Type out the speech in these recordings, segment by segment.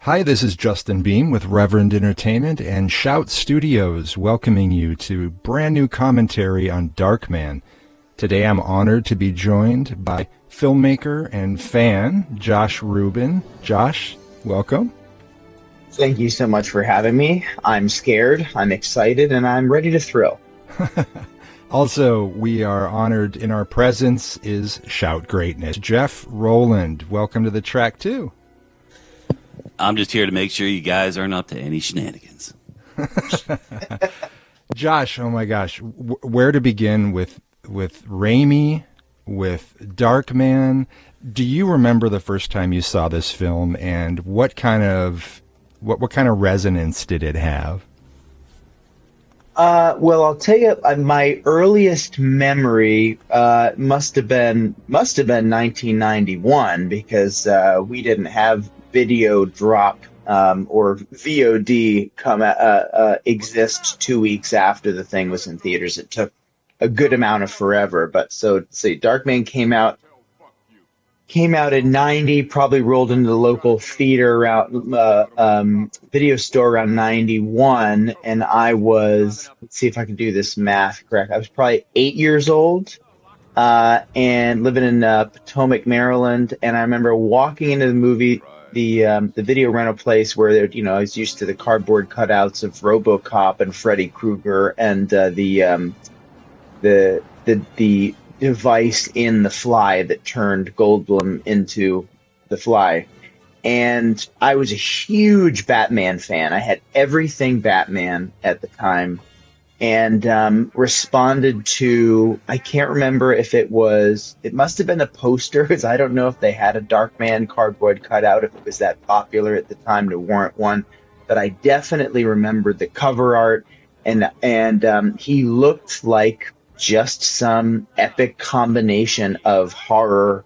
Hi, this is Justin Beam with Reverend Entertainment and Shout Studios, welcoming you to brand new commentary on Darkman. Today I'm honored to be joined by filmmaker and fan Josh Ruben. Josh, welcome. Thank you so much for having me. I'm scared, I'm excited, and I'm ready to thrill. Also, we are honored in our presence is Shout Greatness. Jeff Rolland, welcome to the track too. I'm just here to make sure you guys aren't up to any shenanigans. Josh, oh my gosh, where to begin with Raimi, with Darkman? Do you remember the first time you saw this film, and what kind of resonance did it have? Well, I'll tell you, my earliest memory must have been 1991 because we didn't have video drop or VOD exist 2 weeks after the thing was in theaters. It took a good amount of forever. But so Darkman came out in 90, probably rolled into the local theater around video store around 91, and I was, let's see if I can do this math correct, I was probably 8 years old and living in Potomac, Maryland. And I remember walking into the video rental place where I was used to the cardboard cutouts of RoboCop and Freddy Krueger and the device in the Fly that turned Goldblum into the Fly. And I was a huge Batman fan. I had everything Batman at the time, and responded to, I can't remember if it must have been a poster, because I don't know if they had a Darkman cardboard cutout, if it was that popular at the time to warrant one, but I definitely remembered the cover art, and he looked like just some epic combination of horror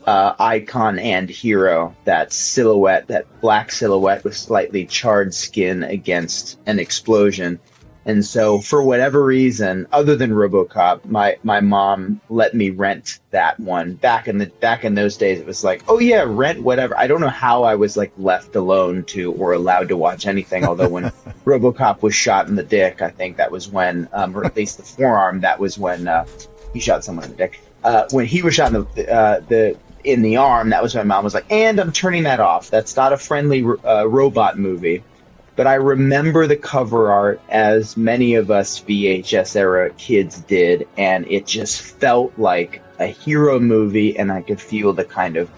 icon and hero. That silhouette, that black silhouette with slightly charred skin against an explosion. And so for whatever reason, other than RoboCop, my mom let me rent that one. Back in those days, it was like, oh yeah, rent whatever. I don't know how I was like left alone or allowed to watch anything. Although when RoboCop was shot in the dick, I think that was when, or at least the forearm, that was when he shot someone in the dick. When he was shot in the arm, that was when my mom was like, and I'm turning that off. That's not a friendly robot movie. But I remember the cover art, as many of us VHS era kids did, and it just felt like a hero movie, and I could feel the kind of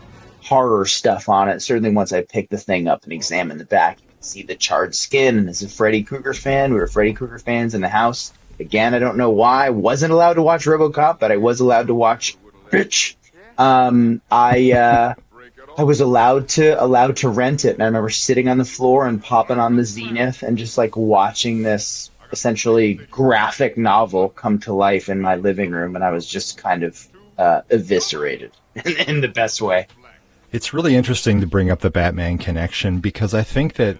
horror stuff on it. Certainly once I picked the thing up and examined the back, you can see the charred skin. And as a Freddy Krueger fan, we were Freddy Krueger fans in the house. Again, I don't know why I wasn't allowed to watch RoboCop, but I was allowed to watch Bitch. I was allowed to rent it, and I remember sitting on the floor and popping on the Zenith and just like watching this essentially graphic novel come to life in my living room, and I was just kind of eviscerated in the best way. It's really interesting to bring up the Batman connection, because I think that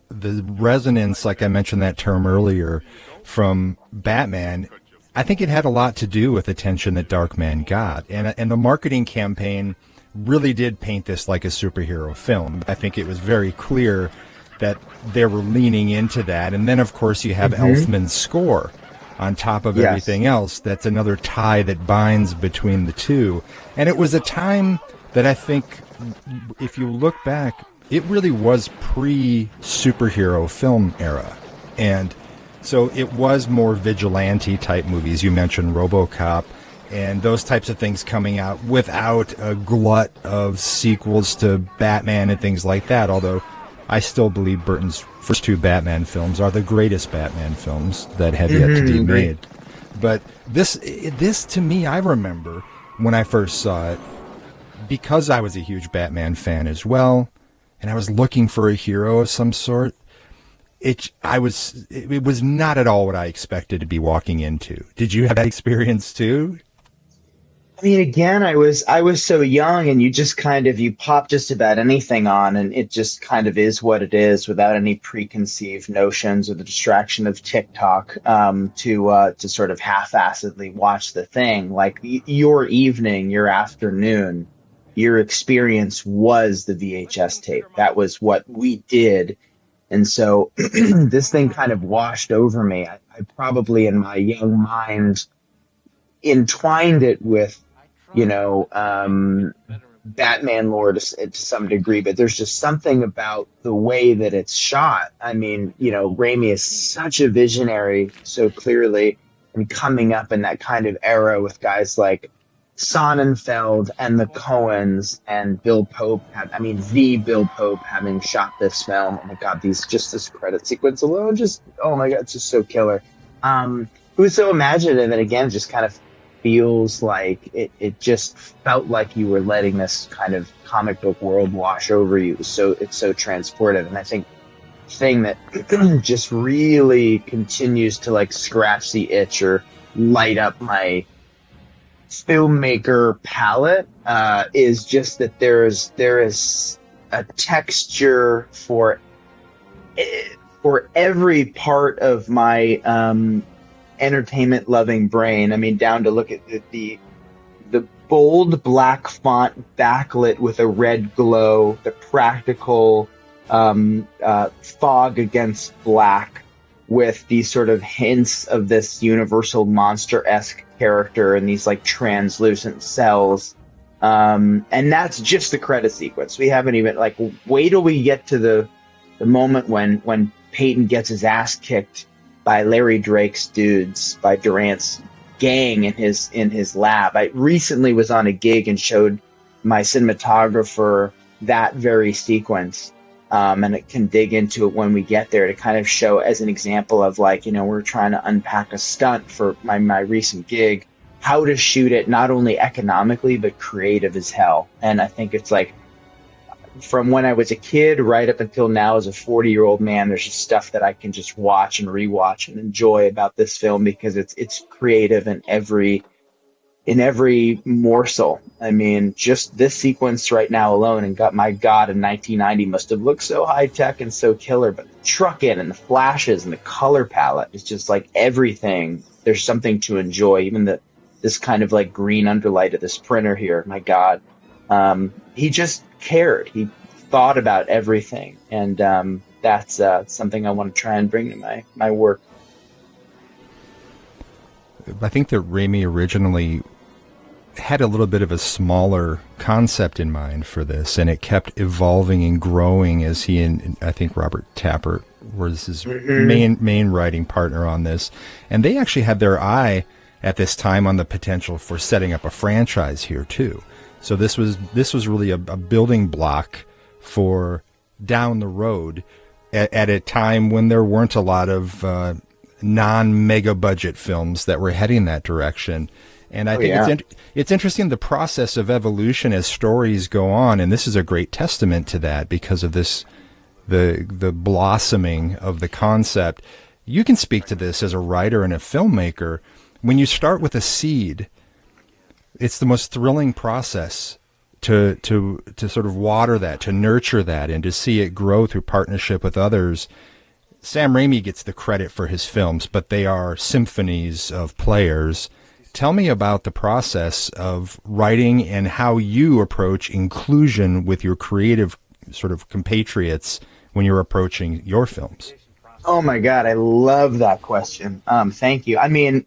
the resonance, like I mentioned that term earlier, from Batman, I think it had a lot to do with the attention that Darkman got, and the marketing campaign really did paint this like a superhero film. I think it was very clear that they were leaning into that. And then, of course, you have Elfman's score on top of everything else. That's another tie that binds between the two. And it was a time that I think, if you look back, it really was pre-superhero film era. And so it was more vigilante-type movies. You mentioned RoboCop, and those types of things coming out without a glut of sequels to Batman and things like that, although I still believe Burton's first two Batman films are the greatest Batman films that have yet to be made. But this to me, I remember when I first saw it, because I was a huge Batman fan as well, and I was looking for a hero of some sort, it was not at all what I expected to be walking into. Did you have that experience too? I mean, again, I was so young, and you just you pop just about anything on, and it just kind of is what it is, without any preconceived notions or the distraction of TikTok to sort of half-assedly watch the thing. Like your evening, your afternoon, your experience was the VHS tape. That was what we did. And so this thing kind of washed over me. I probably in my young mind entwined it with, Batman lore to some degree, but there's just something about the way that it's shot. I mean, Raimi is such a visionary so clearly, and coming up in that kind of era with guys like Sonnenfeld and the Coens and Bill Pope, the Bill Pope having shot this film. Oh my God, this credit sequence alone, oh my God, it's just so killer. It was so imaginative, and again, just kind of feels like it just felt like you were letting this kind of comic book world wash over you. It's so transportive. And I think the thing that just really continues to like scratch the itch or light up my filmmaker palette is just that there is a texture for every part of my entertainment loving brain. I mean, down to look at the bold black font backlit with a red glow, the practical fog against black with these sort of hints of this universal monster-esque character and these like translucent cells. And that's just the credit sequence. We haven't even wait till we get to the moment when Peyton gets his ass kicked by Larry Drake's dudes, by Durant's gang in his lab. I recently was on a gig and showed my cinematographer that very sequence, and it can dig into it when we get there to kind of show as an example of we're trying to unpack a stunt for my recent gig, how to shoot it not only economically but creative as hell. And I think it's from when I was a kid right up until now as a 40-year-old man, there's just stuff that I can just watch and rewatch and enjoy about this film because it's creative in every morsel. I mean, just this sequence right now alone, and my God, in 1990 must have looked so high tech and so killer, but the truck in and the flashes and the color palette is just like everything. There's something to enjoy, even this kind of like green underlight of this printer here. My God. He just cared. He thought about everything, and that's something I want to try and bring to my work. I think that Raimi originally had a little bit of a smaller concept in mind for this, and it kept evolving and growing as he and I think Robert Tappert was his main writing partner on this, and they actually had their eye at this time on the potential for setting up a franchise here too. So this was really a building block for down the road at a time when there weren't a lot of non-mega budget films that were heading that direction. And I think it's interesting the process of evolution as stories go on, and this is a great testament to that because of the blossoming of the concept. You can speak to this as a writer and a filmmaker. When you start with a seed, it's the most thrilling process to sort of water that, to nurture that, and to see it grow through partnership with others. Sam Raimi gets the credit for his films, but they are symphonies of players. Tell me about the process of writing and how you approach inclusion with your creative sort of compatriots when you're approaching your films. Oh my God, I love that question. Thank you. I mean,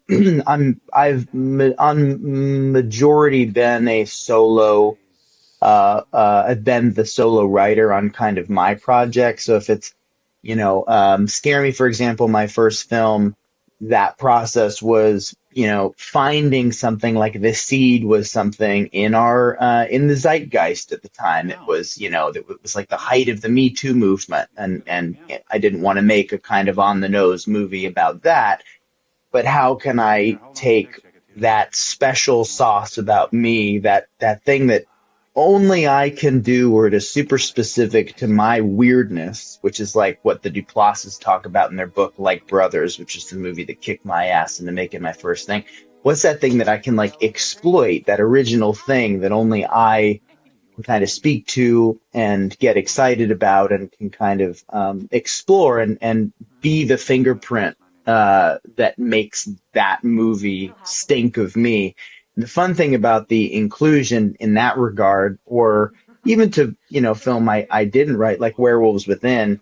I've majority been a solo. I've been the solo writer on kind of my project. So if it's, Scare Me, for example, my first film, that process was, finding something like The Seed was something in the zeitgeist at the time. It was, it was like the height of the Me Too movement. And I didn't want to make a kind of on the nose movie about that. But how can I take that special sauce about me, that thing that only I can do, or it is super specific to my weirdness, which is like what the Duplass's talk about in their book, Like Brothers, which is the movie that kicked my ass into making my first thing. What's that thing that I can exploit, that original thing that only I can kind of speak to and get excited about and can kind of explore and be the fingerprint that makes that movie stink of me. the fun thing about the inclusion in that regard, or even to, film I didn't write, like Werewolves Within,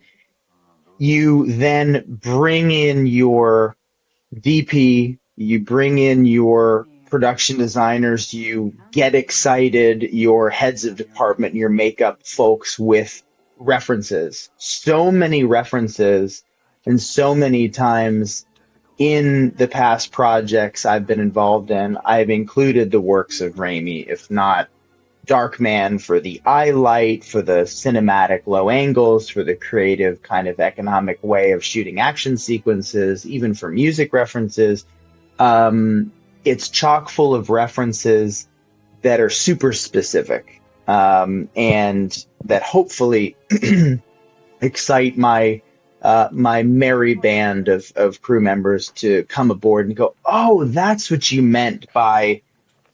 you then bring in your DP, you bring in your production designers, you get excited, your heads of department, your makeup folks with references. So many references, and so many times in the past projects I've been involved in, I've included the works of Raimi, if not Darkman for the eye light, for the cinematic low angles, for the creative kind of economic way of shooting action sequences, even for music references. It's chock full of references that are super specific, and that hopefully excite my merry band of crew members to come aboard and go, oh, that's what you meant by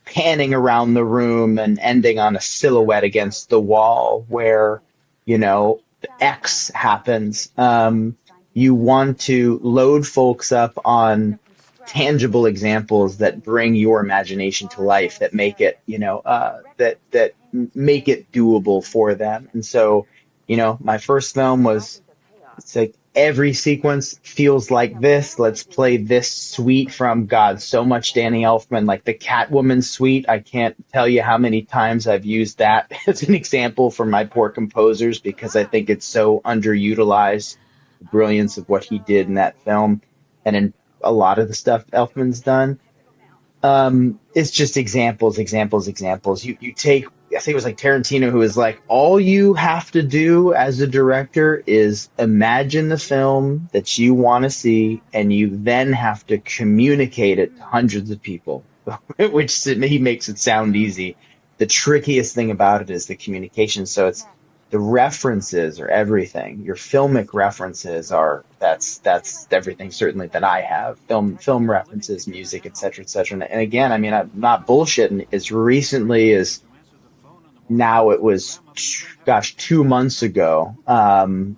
panning around the room and ending on a silhouette against the wall where, the X happens. You want to load folks up on tangible examples that bring your imagination to life, that make it, that make it doable for them. And so, my first film was, it's like every sequence feels like this. Let's play this suite from God. So much Danny Elfman, like the Catwoman suite. I can't tell you how many times I've used that as an example for my poor composers because I think it's so underutilized. The brilliance of what he did in that film and in a lot of the stuff Elfman's done. It's just examples. You take, I think it was like Tarantino who was like, all you have to do as a director is imagine the film that you want to see, and you then have to communicate it to hundreds of people, which he makes it sound easy. The trickiest thing about it is the communication. So it's the references are everything. Your filmic references are that's everything. Certainly that I have film references, music, etc., etc. And again, I mean, I'm not bullshitting. As recently as now, it was 2 months ago. On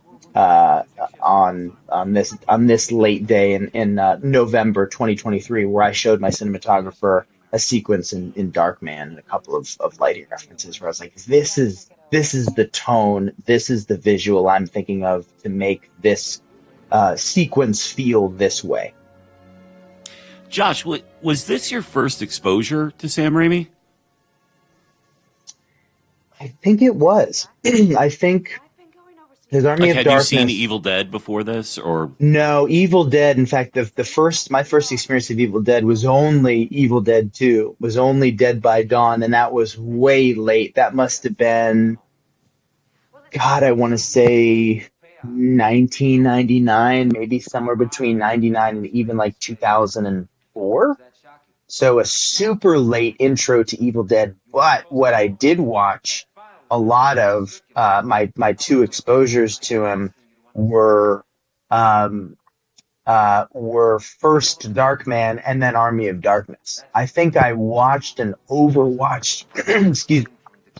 this late day in November 2023, where I showed my cinematographer a sequence in Darkman and a couple of lighting references, where I was like, this is the tone, this is the visual I'm thinking of to make this sequence feel this way. Josh, was this your first exposure to Sam Raimi? I think it was. I think his Army of Darkness. Had you seen Evil Dead before this, or no? Evil Dead. In fact, my first experience of Evil Dead was only Evil Dead 2. Was only Dead by Dawn, and that was way late. That must have been, God, I want to say 1999, maybe somewhere between 99 and even like 2004. So a super late intro to Evil Dead. But what I did watch a lot of, my two exposures to him were first Darkman and then Army of Darkness. I think I watched and overwatched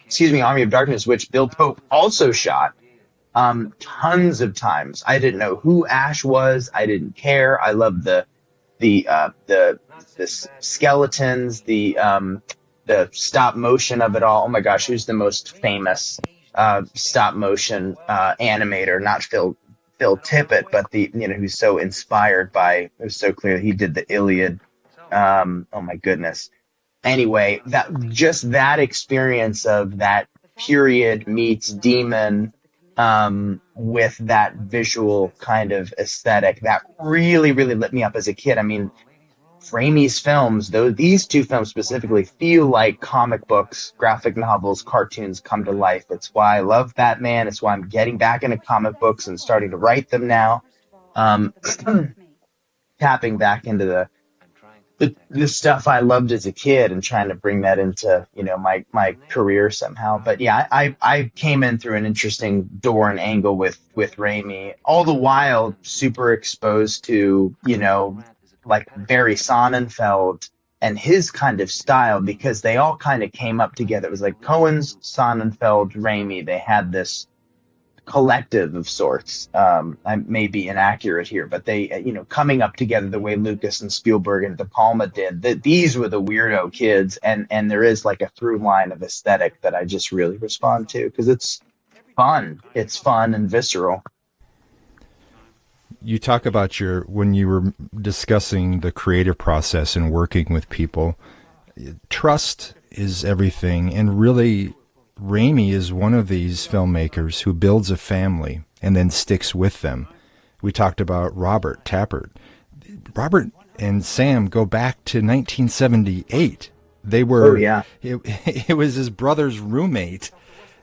excuse me, Army of Darkness, which Bill Pope also shot tons of times. I didn't know who Ash was. I didn't care. I loved the skeletons, the stop motion of it all. Oh my gosh, who's the most famous stop motion animator? Not Phil Tippett, but who's so inspired by. It was so clear he did the Iliad. Oh my goodness. Anyway, that experience of that period meets demon with that visual kind of aesthetic, that really, really lit me up as a kid. I mean, Raimi's films, these two films specifically, feel like comic books, graphic novels, cartoons come to life. It's why I love Batman. It's why I'm getting back into comic books and starting to write them now. Tapping back into the stuff I loved as a kid and trying to bring that into, my career somehow. But yeah, I came in through an interesting door and angle with Raimi, all the while super exposed to, like Barry Sonnenfeld and his kind of style, because they all kind of came up together. It was like Cohen's, Sonnenfeld, Raimi. They had this collective of sorts. I may be inaccurate here, but they, coming up together the way Lucas and Spielberg and De Palma did, that these were the weirdo kids. And there is like a through line of aesthetic that I just really respond to because it's fun. It's fun and visceral. You talk about when you were discussing the creative process and working with people, trust is everything. And really, Raimi is one of these filmmakers who builds a family and then sticks with them. We talked about Robert Tappert. Robert and Sam go back to 1978. They were, it was his brother's roommate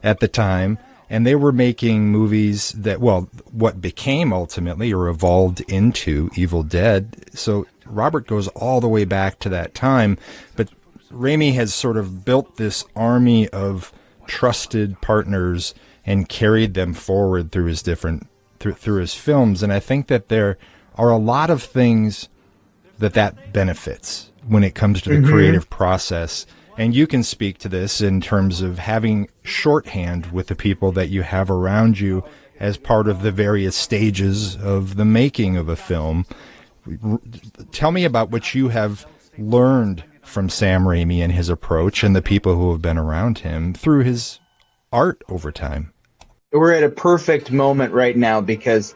at the time, and they were making movies that, well, what became ultimately or evolved into Evil Dead. So Robert goes all the way back to that time, but Raimi has sort of built this army of trusted partners and carried them forward through his through his films. And I think that there are a lot of things that benefits when it comes to the creative process. And you can speak to this in terms of having shorthand with the people that you have around you as part of the various stages of the making of a film. Tell me about what you have learned from Sam Raimi and his approach and the people who have been around him through his art over time. We're at a perfect moment right now because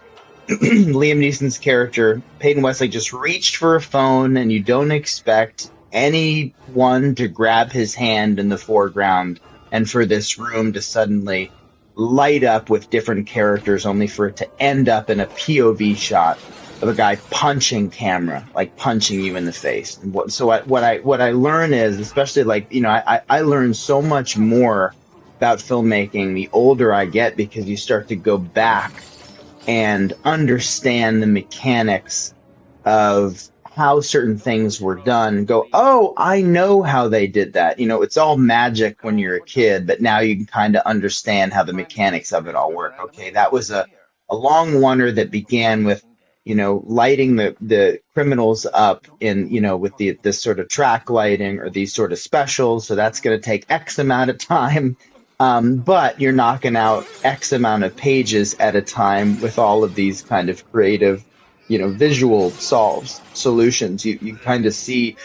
Liam Neeson's character, Peyton Westlake, just reached for a phone, and you don't expect anyone to grab his hand in the foreground and for this room to suddenly light up with different characters, only for it to end up in a POV shot of a guy punching camera, like punching you in the face. And what I learn is, especially I learn so much more about filmmaking the older I get, because you start to go back and understand the mechanics of how certain things were done and go, oh, I know how they did that. It's all magic when you're a kid, but now you can kind of understand how the mechanics of it all work. Okay, that was a long wonder that began with, lighting the criminals up in, with this sort of track lighting or these sort of specials. So that's going to take X amount of time. But you're knocking out X amount of pages at a time with all of these kind of creative, visual solutions. You kind of see,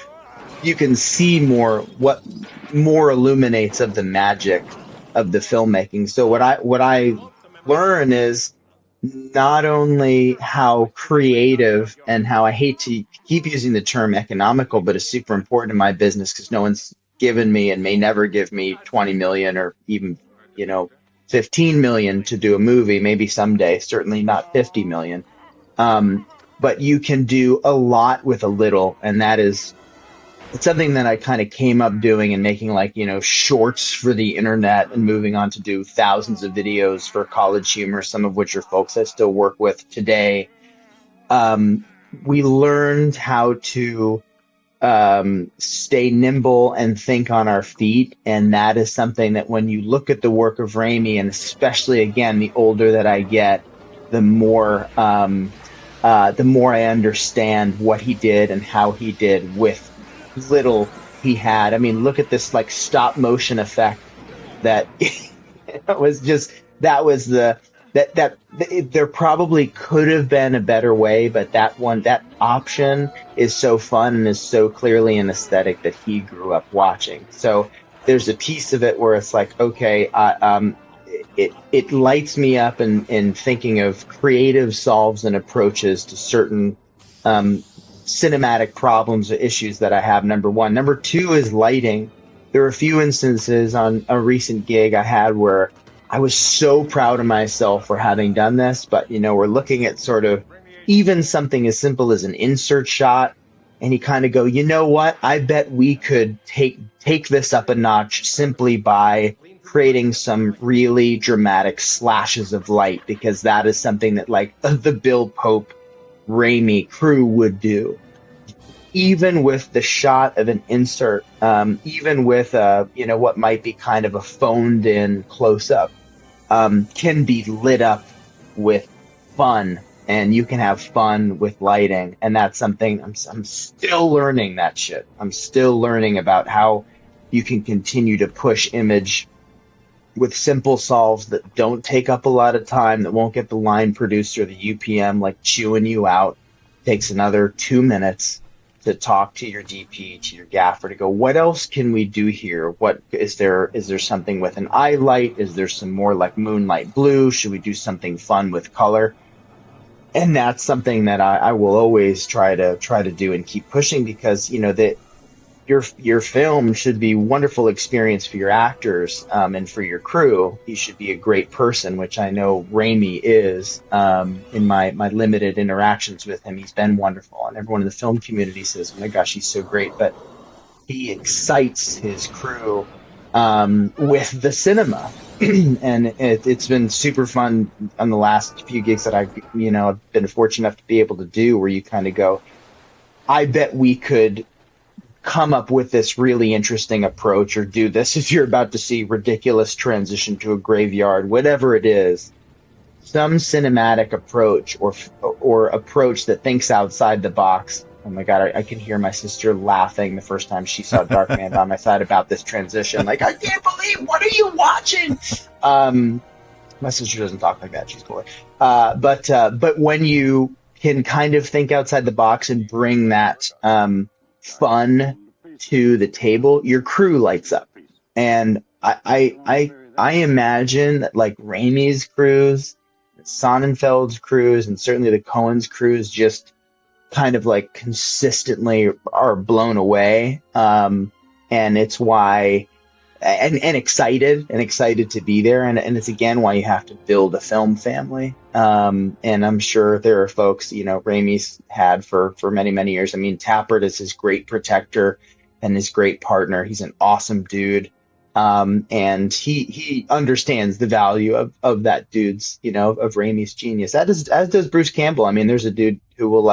you can see what more illuminates of the magic of the filmmaking. So what I learn is not only how creative and how, I hate to keep using the term economical, but it's super important in my business because no one's given me and may never give me 20 million or even, 15 million to do a movie, maybe someday, certainly not 50 million. But you can do a lot with a little. And it's something that I kind of came up doing and making shorts for the internet and moving on to do thousands of videos for College Humor, some of which are folks I still work with today. We learned how to stay nimble and think on our feet. And that is something that when you look at the work of Raimi, and especially, again, the older that I get, the more I understand what he did and how he did with little he had. I mean, look at this stop motion effect that there probably could have been a better way, but that option is so fun and is so clearly an aesthetic that he grew up watching. So there's a piece of it where it's okay, it lights me up in thinking of creative solves and approaches to certain cinematic problems or issues that I have, number one. Number two is lighting. There are a few instances on a recent gig I had where I was so proud of myself for having done this, but we're looking at sort of even something as simple as an insert shot, and you kind of go, you know what? I bet we could take this up a notch simply by creating some really dramatic slashes of light, because that is something that the Bill Pope Raimi crew would do. Even with the shot of an insert, even with what might be kind of a phoned in close up, can be lit up with fun, and you can have fun with lighting. And that's something I'm still learning that shit. I'm still learning about how you can continue to push image with simple solves that don't take up a lot of time, that won't get the line producer, the UPM, like chewing you out. Takes another 2 minutes to talk to your DP, to your gaffer, to go, what else can we do here? What is there? Is there something with an eye light? Is there some more like moonlight blue? Should we do something fun with color? And that's something that I will always try to do and keep pushing, because that your film should be a wonderful experience for your actors, and for your crew. You should be a great person, which I know Raimi is. In my limited interactions with him, he's been wonderful, and everyone in the film community says, "Oh my gosh, he's so great." But he excites his crew with the cinema, and it's been super fun on the last few gigs that I've been fortunate enough to be able to do, where you kind of go, I bet we could come up with this really interesting approach, or do this if you're about to see ridiculous transition to a graveyard, whatever it is, some cinematic approach or approach that thinks outside the box. Oh my God, I can hear my sister laughing the first time she saw Darkman by my side about this transition. Like, I can't believe, what are you watching? My sister doesn't talk like that. She's cool. But when you can kind of think outside the box and bring that fun to the table, your crew lights up. And I imagine that, like, Raimi's crews, Sonnenfeld's crews, and certainly the Coen's crews just kind of like consistently are blown away. And it's why, and excited to be there. And it's again why you have to build a film family. And I'm sure there are folks, Raimi's had for many, many years. I mean, Tappert is his great protector and his great partner. He's an awesome dude. And he understands the value of that dude's, of Raimi's genius. As does Bruce Campbell. I mean, there's a dude who will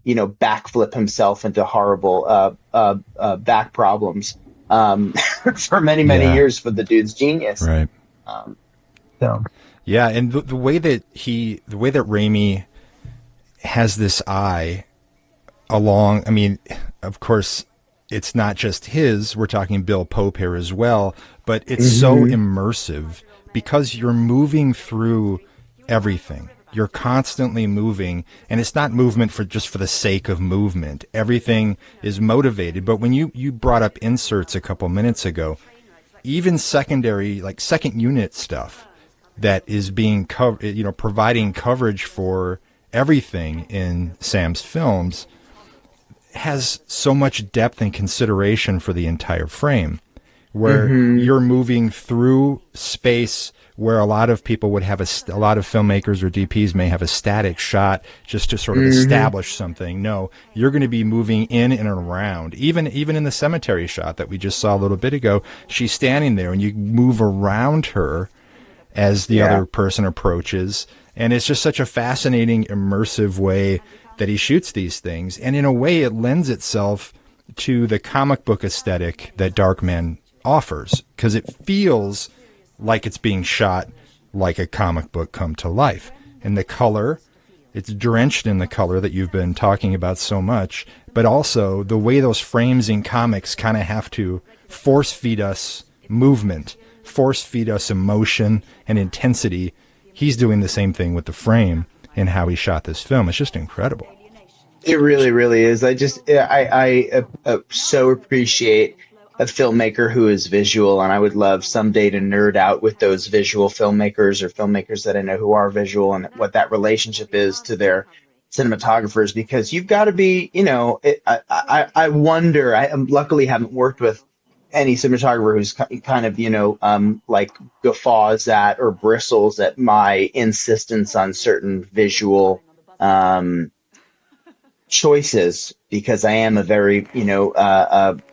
backflip himself into horrible back problems for many, many years for the dude's genius. Right. So. Yeah, and the way that Raimi has this eye along, I mean, of course, it's not just his, we're talking Bill Pope here as well, but it's so immersive because you're moving through everything. You're constantly moving, and it's not movement for the sake of movement. Everything is motivated. But when you brought up inserts a couple minutes ago, even secondary, like second unit stuff that is being providing coverage for everything in Sam's films has so much depth and consideration for the entire frame, where you're moving through space where a lot of people would have a lot of filmmakers or DPs may have a static shot just to sort of establish something. No, you're going to be moving in and around. Even in the cemetery shot that we just saw a little bit ago, she's standing there and you move around her as the other person approaches. And it's just such a fascinating, immersive way that he shoots these things. And in a way, it lends itself to the comic book aesthetic that Darkman offers, because it feels like it's being shot like a comic book come to life. And the color, it's drenched in the color that you've been talking about so much, but also the way those frames in comics kind of have to force feed us movement, force feed us emotion and intensity. He's doing the same thing with the frame and how he shot this film. It's just incredible. It really, really is. I so appreciate a filmmaker who is visual, and I would love someday to nerd out with those visual filmmakers or filmmakers that I know who are visual, and what that relationship is to their cinematographers, because you've got to be, I wonder, I luckily haven't worked with any cinematographer who's kind of, like guffaws at or bristles at my insistence on certain visual choices, because I am a very,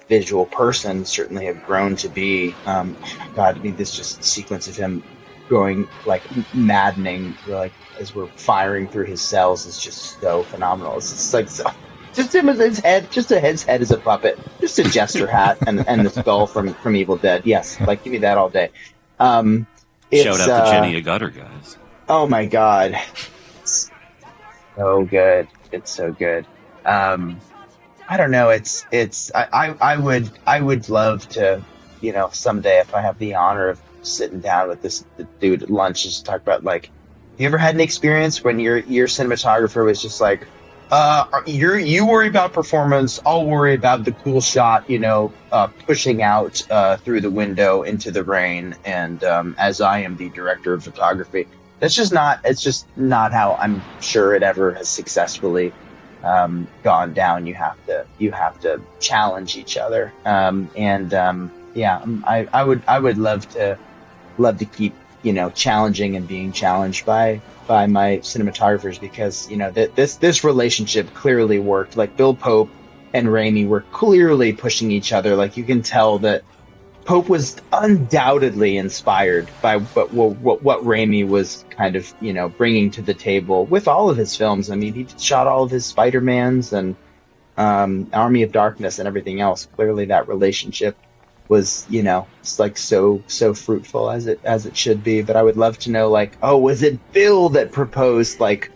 visual person, certainly have grown to be. God, I mean, this just sequence of him going like maddening, like as we're firing through his cells, is just so phenomenal. It's just like so. Just him as his head, his head as a puppet, just a jester hat, and the skull from Evil Dead. Yes, like give me that all day. Shout out to Jenny Gutter, guys. Oh my God, it's so good. It's so good. I don't know. I would love to, someday, if I have the honor of sitting down with the dude at lunch, just talk about like, you ever had an experience when your cinematographer was just like, you worry about performance, I'll worry about the cool shot, pushing out through the window into the rain, and as I am the director of photography. It's just not how I'm sure it ever has successfully gone down. You have to challenge each other, I would love to keep challenging and being challenged by my cinematographers, because this relationship clearly worked. Like Bill Pope and Raimi were clearly pushing each other. Like you can tell that Pope was undoubtedly inspired by what Raimi was kind of bringing to the table with all of his films. I mean, he shot all of his Spider-Mans and Army of Darkness and everything else. Clearly that relationship was it's like so fruitful as it should be. But I would love to know, like, oh, was it Bill that proposed, like,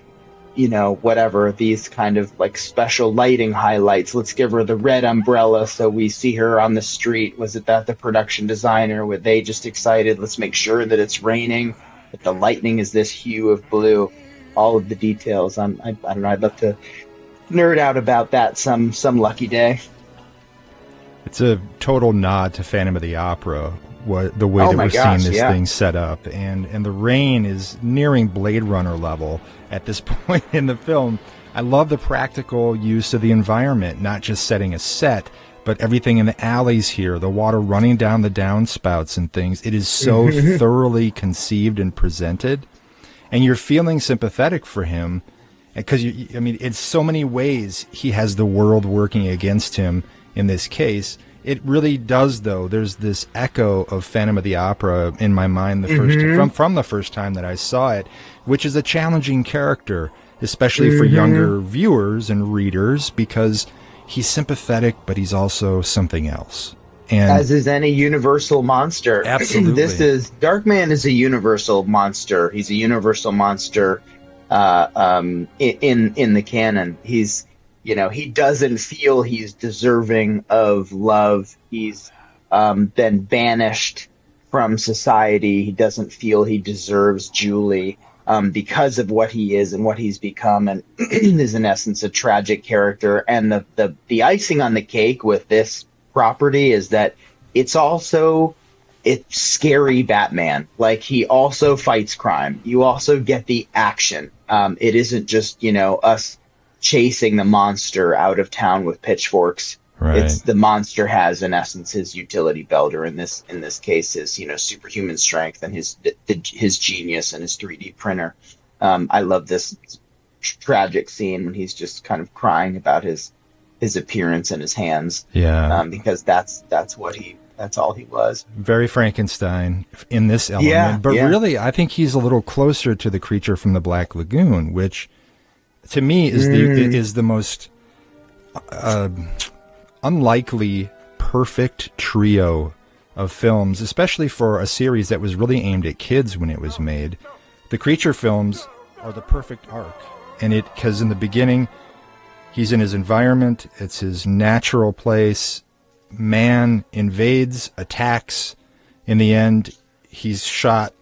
whatever, these kind of like special lighting highlights? Let's give her the red umbrella so we see her on the street. Was it that the production designer, were they just excited, let's make sure that it's raining, that the lightning is this hue of blue? All of the details. I don't know, I'd love to nerd out about that some lucky day. It's a total nod to Phantom of the Opera, the way that we're seeing this thing set up. And the rain is nearing Blade Runner level at this point in the film. I love the practical use of the environment, not just setting a set, but everything in the alleys here, the water running down the downspouts and things. It is so thoroughly conceived and presented. And you're feeling sympathetic for him, because, in so many ways he has the world working against him in this case. It really does, though. There's this echo of Phantom of the Opera in my mind from the first time that I saw it, which is a challenging character, especially for younger viewers and readers, because he's sympathetic, but he's also something else. And as is any universal monster. Absolutely. Darkman is a universal monster. He's a universal monster in the canon. He's he doesn't feel he's deserving of love. He's been banished from society. He doesn't feel he deserves Julie because of what he is and what he's become, and is in essence a tragic character. And the icing on the cake with this property is that it's scary Batman. Like, he also fights crime. You also get the action. It isn't just us chasing the monster out of town with pitchforks. Right. It's the monster has, in essence, his utility belt, or in this case, his superhuman strength and his genius and his 3D printer. I love this tragic scene when he's just kind of crying about his appearance and his hands. Yeah, because that's all he was. Very Frankenstein in this element, but really, I think he's a little closer to the creature from the Black Lagoon, which, to me, is the most unlikely perfect trio of films, especially for a series that was really aimed at kids when it was made. The creature films are the perfect arc, because in the beginning, he's in his environment, it's his natural place. Man invades, attacks. In the end, he's shot,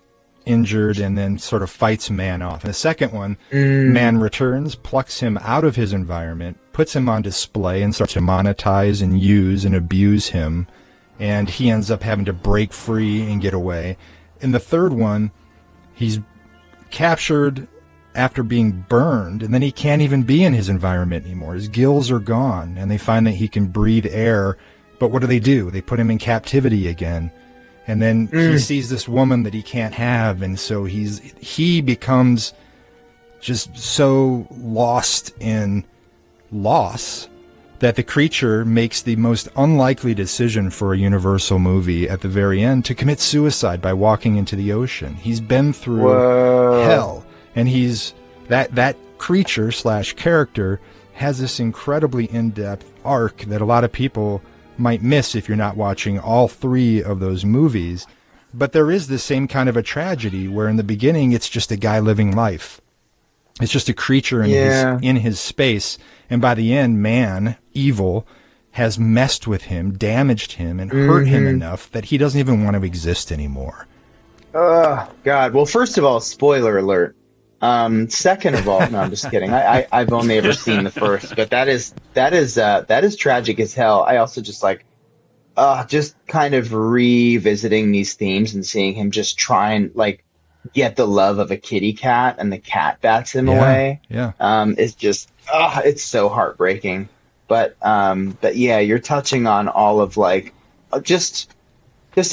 injured, and then sort of fights man off. In the second one, man returns, plucks him out of his environment, puts him on display, and starts to monetize and use and abuse him. And he ends up having to break free and get away. In the third one, he's captured after being burned, and then he can't even be in his environment anymore. His gills are gone, and they find that he can breathe air. But what do? They put him in captivity again. And then he sees this woman that he can't have, and so he becomes just so lost in loss that the creature makes the most unlikely decision for a Universal movie at the very end, to commit suicide by walking into the ocean. He's been through hell, and that creature / character has this incredibly in-depth arc that a lot of people might miss if you're not watching all three of those movies. But there is the same kind of a tragedy where in the beginning it's just a guy living life. It's just a creature in his space, and by the end, man, evil, has messed with him, damaged him, and hurt him enough that he doesn't even want to exist anymore. Oh God. Well, first of all, spoiler alert. Second of all, no, I'm just kidding. I've only ever seen the first, but that is tragic as hell. I also just like just kind of revisiting these themes and seeing him just try and like get the love of a kitty cat and the cat bats him Yeah, away. yeah. It's just it's so heartbreaking. But yeah, you're touching on all of like just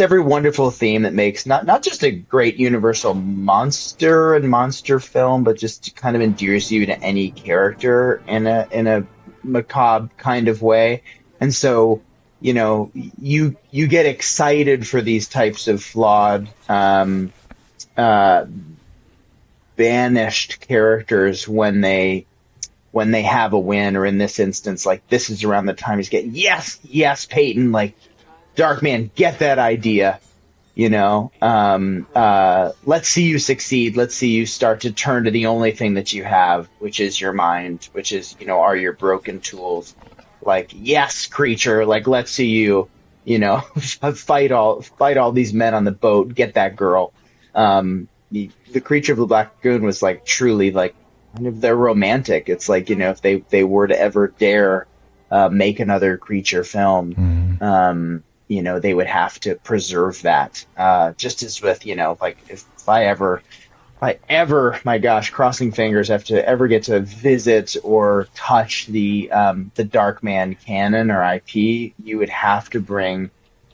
every wonderful theme that makes not just a great universal monster and monster film, but just kind of endears you to any character in a macabre kind of way. And so, you get excited for these types of flawed, uh, banished characters when they have a win, or in this instance, like this is around the time he's getting yes, Peyton, like Darkman, get that idea. Let's see you succeed. Let's see you start to turn to the only thing that you have, which is your mind, which is, are your broken tools. Like, yes, creature, like, let's see you, fight all these men on the boat, get that girl. The creature of the Black Lagoon was like truly like kind of they're romantic. It's like, if they were to ever dare make another creature film, they would have to preserve that. Just as with, like if I ever, my gosh, crossing fingers, have to ever get to visit or touch the Darkman canon or IP, you would have to bring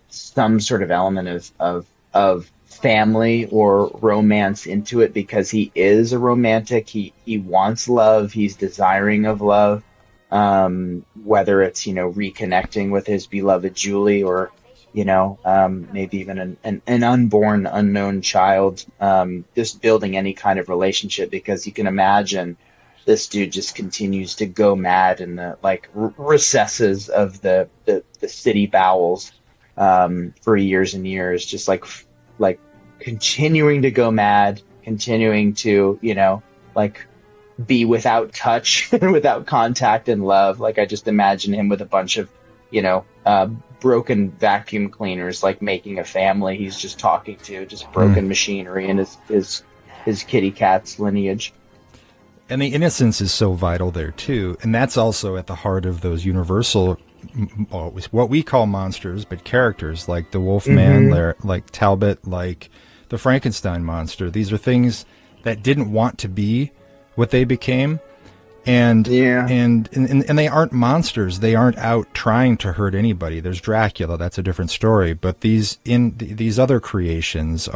some sort of element of family or romance into it, because he is a romantic. He wants love. He's desiring of love. Whether it's, reconnecting with his beloved Julie, or, maybe even an unborn, unknown child, just building any kind of relationship, because you can imagine this dude just continues to go mad in the recesses of the city bowels, for years and years, just like continuing to go mad, continuing to, be without touch and without contact and love. Like I just imagine him with a bunch of, broken vacuum cleaners, like making a family he's just talking to, just broken machinery in his kitty cat's lineage. And the innocence is so vital there too, and that's also at the heart of those universal, what we call monsters, but characters like the Wolfman, like Talbot, like the Frankenstein monster. These are things that didn't want to be what they became, and they aren't monsters. They aren't out trying to hurt anybody. There's Dracula, that's a different story. But these other creations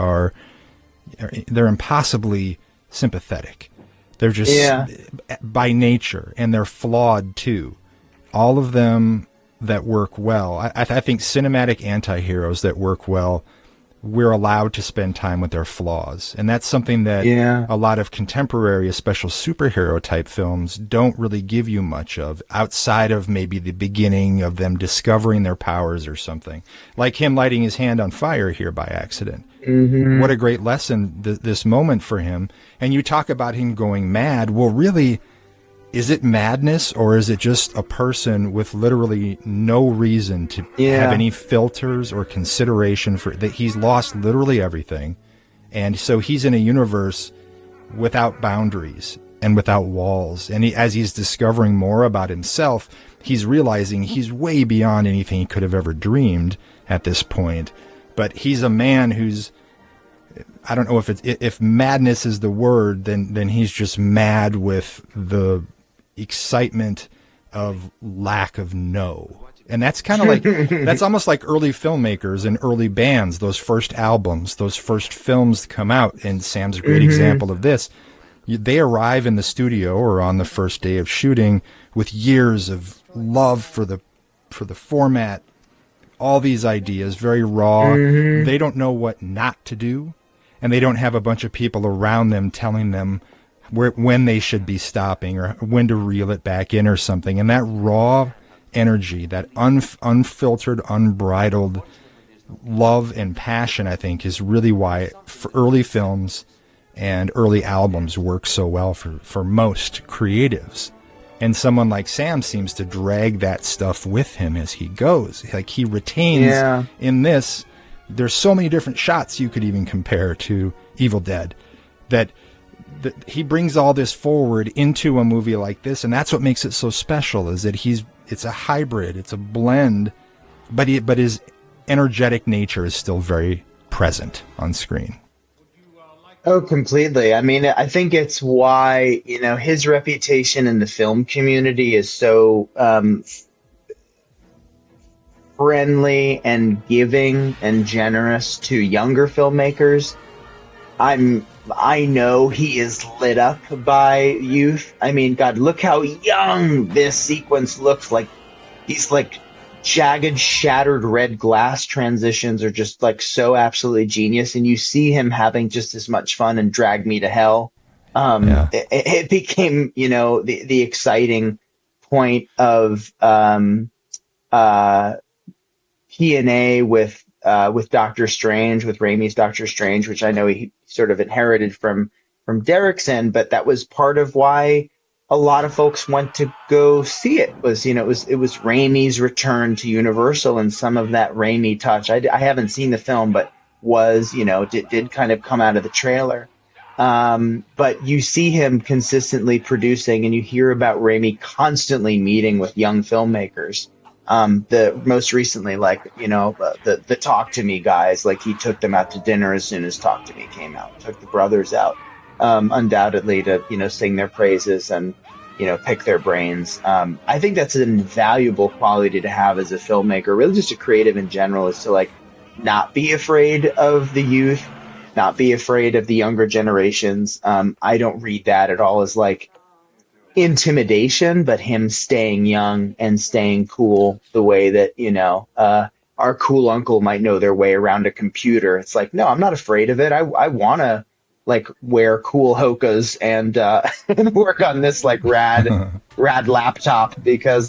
they're impossibly sympathetic. They're just by nature, and they're flawed too. All of them that work well. I think cinematic anti-heroes that work well, we're allowed to spend time with their flaws. And that's something that a lot of contemporary, especially superhero type films, don't really give you much of, outside of maybe the beginning of them discovering their powers or something. Like him lighting his hand on fire here by accident. What a great lesson, this moment for him. And you talk about him going mad. Well, really, is it madness, or is it just a person with literally no reason to have any filters or consideration for that? He's lost literally everything. And so he's in a universe without boundaries and without walls. And as he's discovering more about himself, he's realizing he's way beyond anything he could have ever dreamed at this point. But he's a man who's, I don't know if madness is the word, then he's just mad with the excitement of lack of no. And that's kind of like, that's almost like early filmmakers and early bands, those first albums, those first films come out. And Sam's a great example of this. They arrive in the studio or on the first day of shooting with years of love for the format, all these ideas, very raw. They don't know what not to do, and they don't have a bunch of people around them telling them when they should be stopping or when to reel it back in or something. And that raw energy, that unfiltered, unbridled love and passion, I think, is really why for early films and early albums work so well for most creatives. And someone like Sam seems to drag that stuff with him as he goes. Like he retains in this there's so many different shots you could even compare to Evil Dead, that he brings all this forward into a movie like this, and that's what makes it so special, is that it's a hybrid, it's a blend, but his energetic nature is still very present on screen. Oh, completely. I mean, I think it's why, his reputation in the film community is so friendly and giving and generous to younger filmmakers. I know he is lit up by youth. I mean, God, look how young this sequence looks like. He's like jagged, shattered red glass transitions are just like so absolutely genius. And you see him having just as much fun in Drag Me to Hell. It became, the exciting point of P&A with Doctor Strange, with Raimi's Doctor Strange, which I know he sort of inherited from Derrickson, but that was part of why a lot of folks went to go see it. It was Raimi's return to Universal, and some of that Raimi touch. I haven't seen the film, but did kind of come out of the trailer. But you see him consistently producing, and you hear about Raimi constantly meeting with young filmmakers. The most recently, the Talk to Me guys, like he took them out to dinner as soon as Talk to Me came out, took the brothers out, undoubtedly to, sing their praises and, pick their brains. I think that's an invaluable quality to have as a filmmaker, really just a creative in general, is to not be afraid of the youth, not be afraid of the younger generations. I don't read that at all as intimidation, but him staying young and staying cool the way that, our cool uncle might know their way around a computer. It's like, no, I'm not afraid of it. I want to wear cool hokas and work on this rad laptop because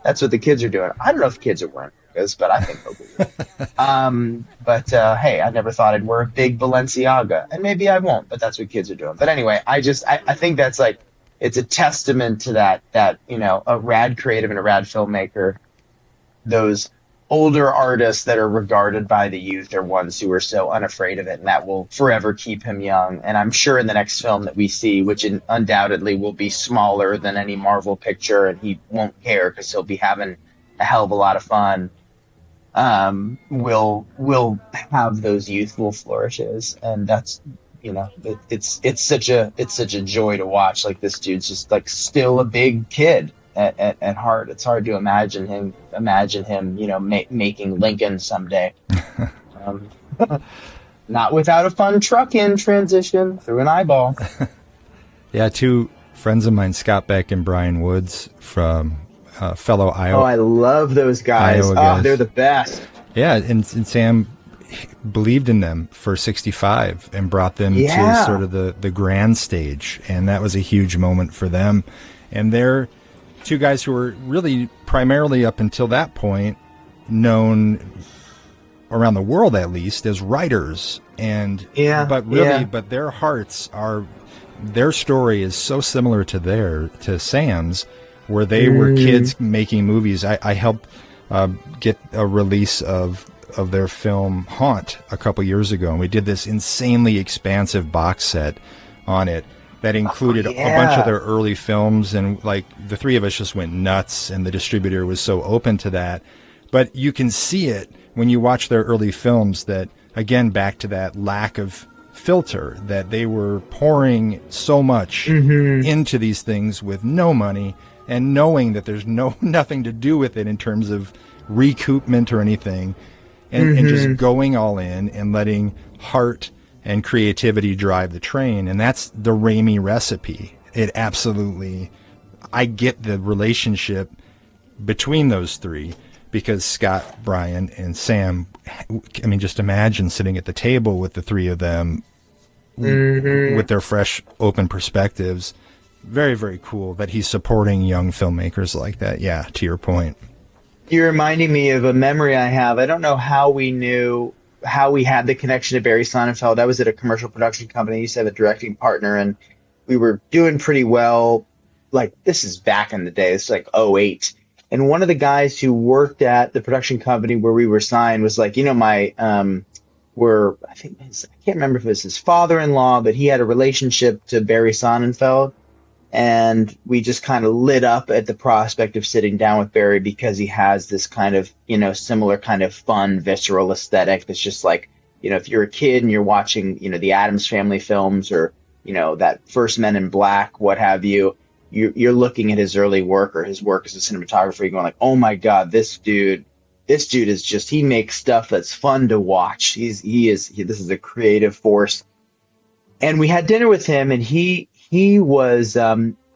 that's what the kids are doing. I don't know if kids are wearing hokas, but I think hokas. But hey, I never thought I'd wear a big Balenciaga, and maybe I won't, but that's what kids are doing. But anyway, I think that's it's a testament to that a rad creative and a rad filmmaker, those older artists that are regarded by the youth are ones who are so unafraid of it, and that will forever keep him young. And I'm sure in the next film that we see, which undoubtedly will be smaller than any Marvel picture, and he won't care because he'll be having a hell of a lot of fun, will have those youthful flourishes. And that's, it's such a joy to watch. This dude's just still a big kid at heart. It's hard to imagine him, making Lincoln someday. Not without a fun truck-in transition through an eyeball. Yeah, two friends of mine, Scott Beck and Brian Woods, from fellow Iowa. Oh, I love those guys. Guys. They're the best. Yeah, and Sam believed in them for 65 and brought them to sort of the grand stage, and that was a huge moment for them. And they're two guys who were really primarily up until that point known around the world, at least, as writers. And but their hearts are, their story is so similar to Sam's, where they were kids making movies. I helped get a release of their film Haunt a couple years ago, and we did this insanely expansive box set on it that included a bunch of their early films, and the three of us just went nuts, and the distributor was so open to that. But you can see it when you watch their early films, that again, back to that lack of filter, that they were pouring so much into these things with no money, and knowing that there's nothing to do with it in terms of recoupment or anything, and just going all in and letting heart and creativity drive the train. And that's the Raimi recipe. It absolutely, I get the relationship between those three, because Scott, Brian, and Sam, I mean, just imagine sitting at the table with the three of them with their fresh, open perspectives. Very, very cool that he's supporting young filmmakers like that. Yeah, to your point. You're reminding me of a memory I have. I don't know how we had the connection to Barry Sonnenfeld. I was at a commercial production company. I used to have a directing partner, and we were doing pretty well. This is back in the day. It's '08. And one of the guys who worked at the production company where we were signed was like, my I can't remember if it was his father-in-law, but he had a relationship to Barry Sonnenfeld. And we just kind of lit up at the prospect of sitting down with Barry because he has this kind of, similar kind of fun, visceral aesthetic that's just like, if you're a kid and you're watching, the Addams Family films or, that first Men in Black, what have you, you're looking at his early work or his work as a cinematographer, you're going like, oh my God, this dude is just, he makes stuff that's fun to watch. This is a creative force. And we had dinner with him, and he was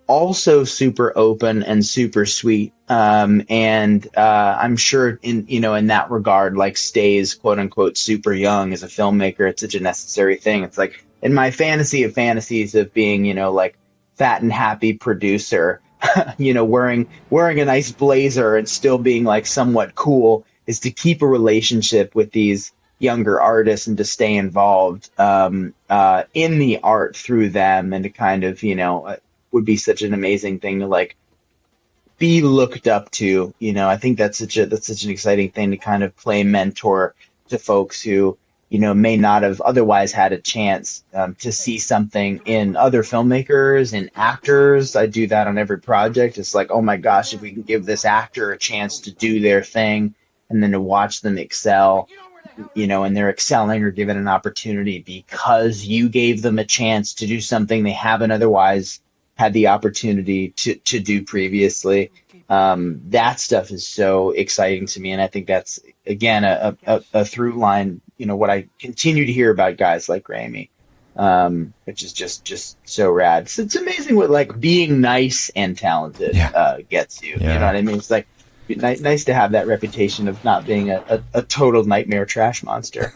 also super open and super sweet. And I'm sure in that regard, like, stays quote unquote super young as a filmmaker. It's such a necessary thing. It's like in my fantasy of fantasies of being, like fat and happy producer, wearing a nice blazer and still being like somewhat cool, is to keep a relationship with these younger artists and to stay involved in the art through them, and to kind of, would be such an amazing thing to like be looked up to. I think that's such an exciting thing to kind of play mentor to folks who, may not have otherwise had a chance to see something in other filmmakers and actors. I do that on every project. It's like, oh my gosh, if we can give this actor a chance to do their thing and then to watch them excel, and they're excelling or given an opportunity because you gave them a chance to do something they haven't otherwise had the opportunity to do previously. That stuff is so exciting to me. And I think that's, again, a through line, what I continue to hear about guys like Raimi, which is just so rad. So it's amazing what like being nice and talented gets you. Yeah. You know what I mean? It's like nice to have that reputation of not being a total nightmare trash monster.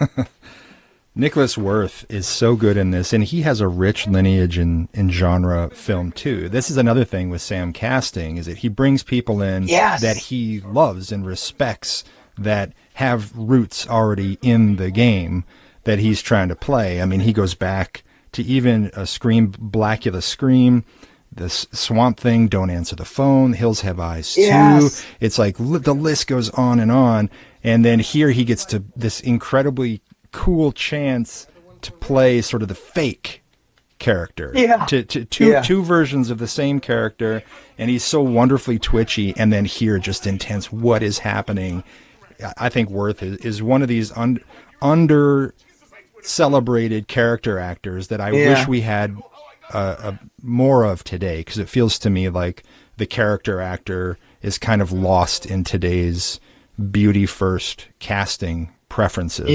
Nicholas Worth is so good in this, and he has a rich lineage in genre film too. This is another thing with Sam casting, is that he brings people in that he loves and respects, that have roots already in the game that he's trying to play. I mean, he goes back to even a Blackula Scream, the Swamp Thing, Don't Answer the Phone, Hills Have Eyes 2. It's like the list goes on. And then here he gets to this incredibly cool chance to play sort of the fake character. Two versions of the same character, and he's so wonderfully twitchy, and then here just intense. What is happening? I think Worth is one of these under celebrated character actors that I wish we had more of today, because it feels to me like the character actor is kind of lost in today's beauty first casting preferences.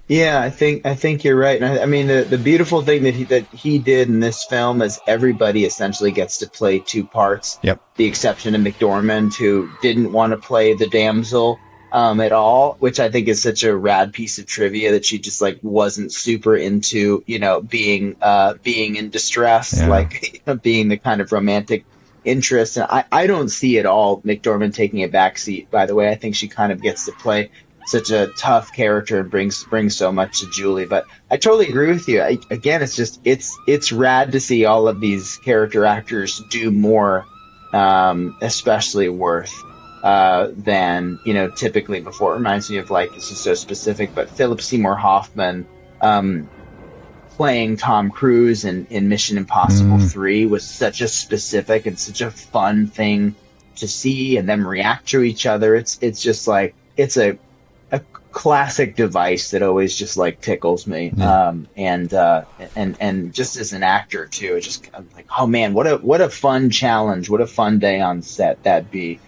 Yeah, I think you're right. And I mean, the beautiful thing that he did in this film is everybody essentially gets to play two parts. Yep. The exception of McDormand, who didn't want to play the damsel at all, which I think is such a rad piece of trivia, that she just like wasn't super into, being in distress, like being the kind of romantic interest. And I don't see at all McDormand taking a backseat, by the way. I think she kind of gets to play such a tough character and brings so much to Julie. But I totally agree with you. Again, it's rad to see all of these character actors do more, especially Worth, than typically before. It reminds me of, like, this is so specific, but Philip Seymour Hoffman playing Tom Cruise in Mission Impossible 3 was such a specific and such a fun thing to see, and them react to each other. It's just like, it's a classic device that always just like tickles me. And just as an actor too, it's just, I'm like, oh man, what a fun challenge, what a fun day on set that'd be.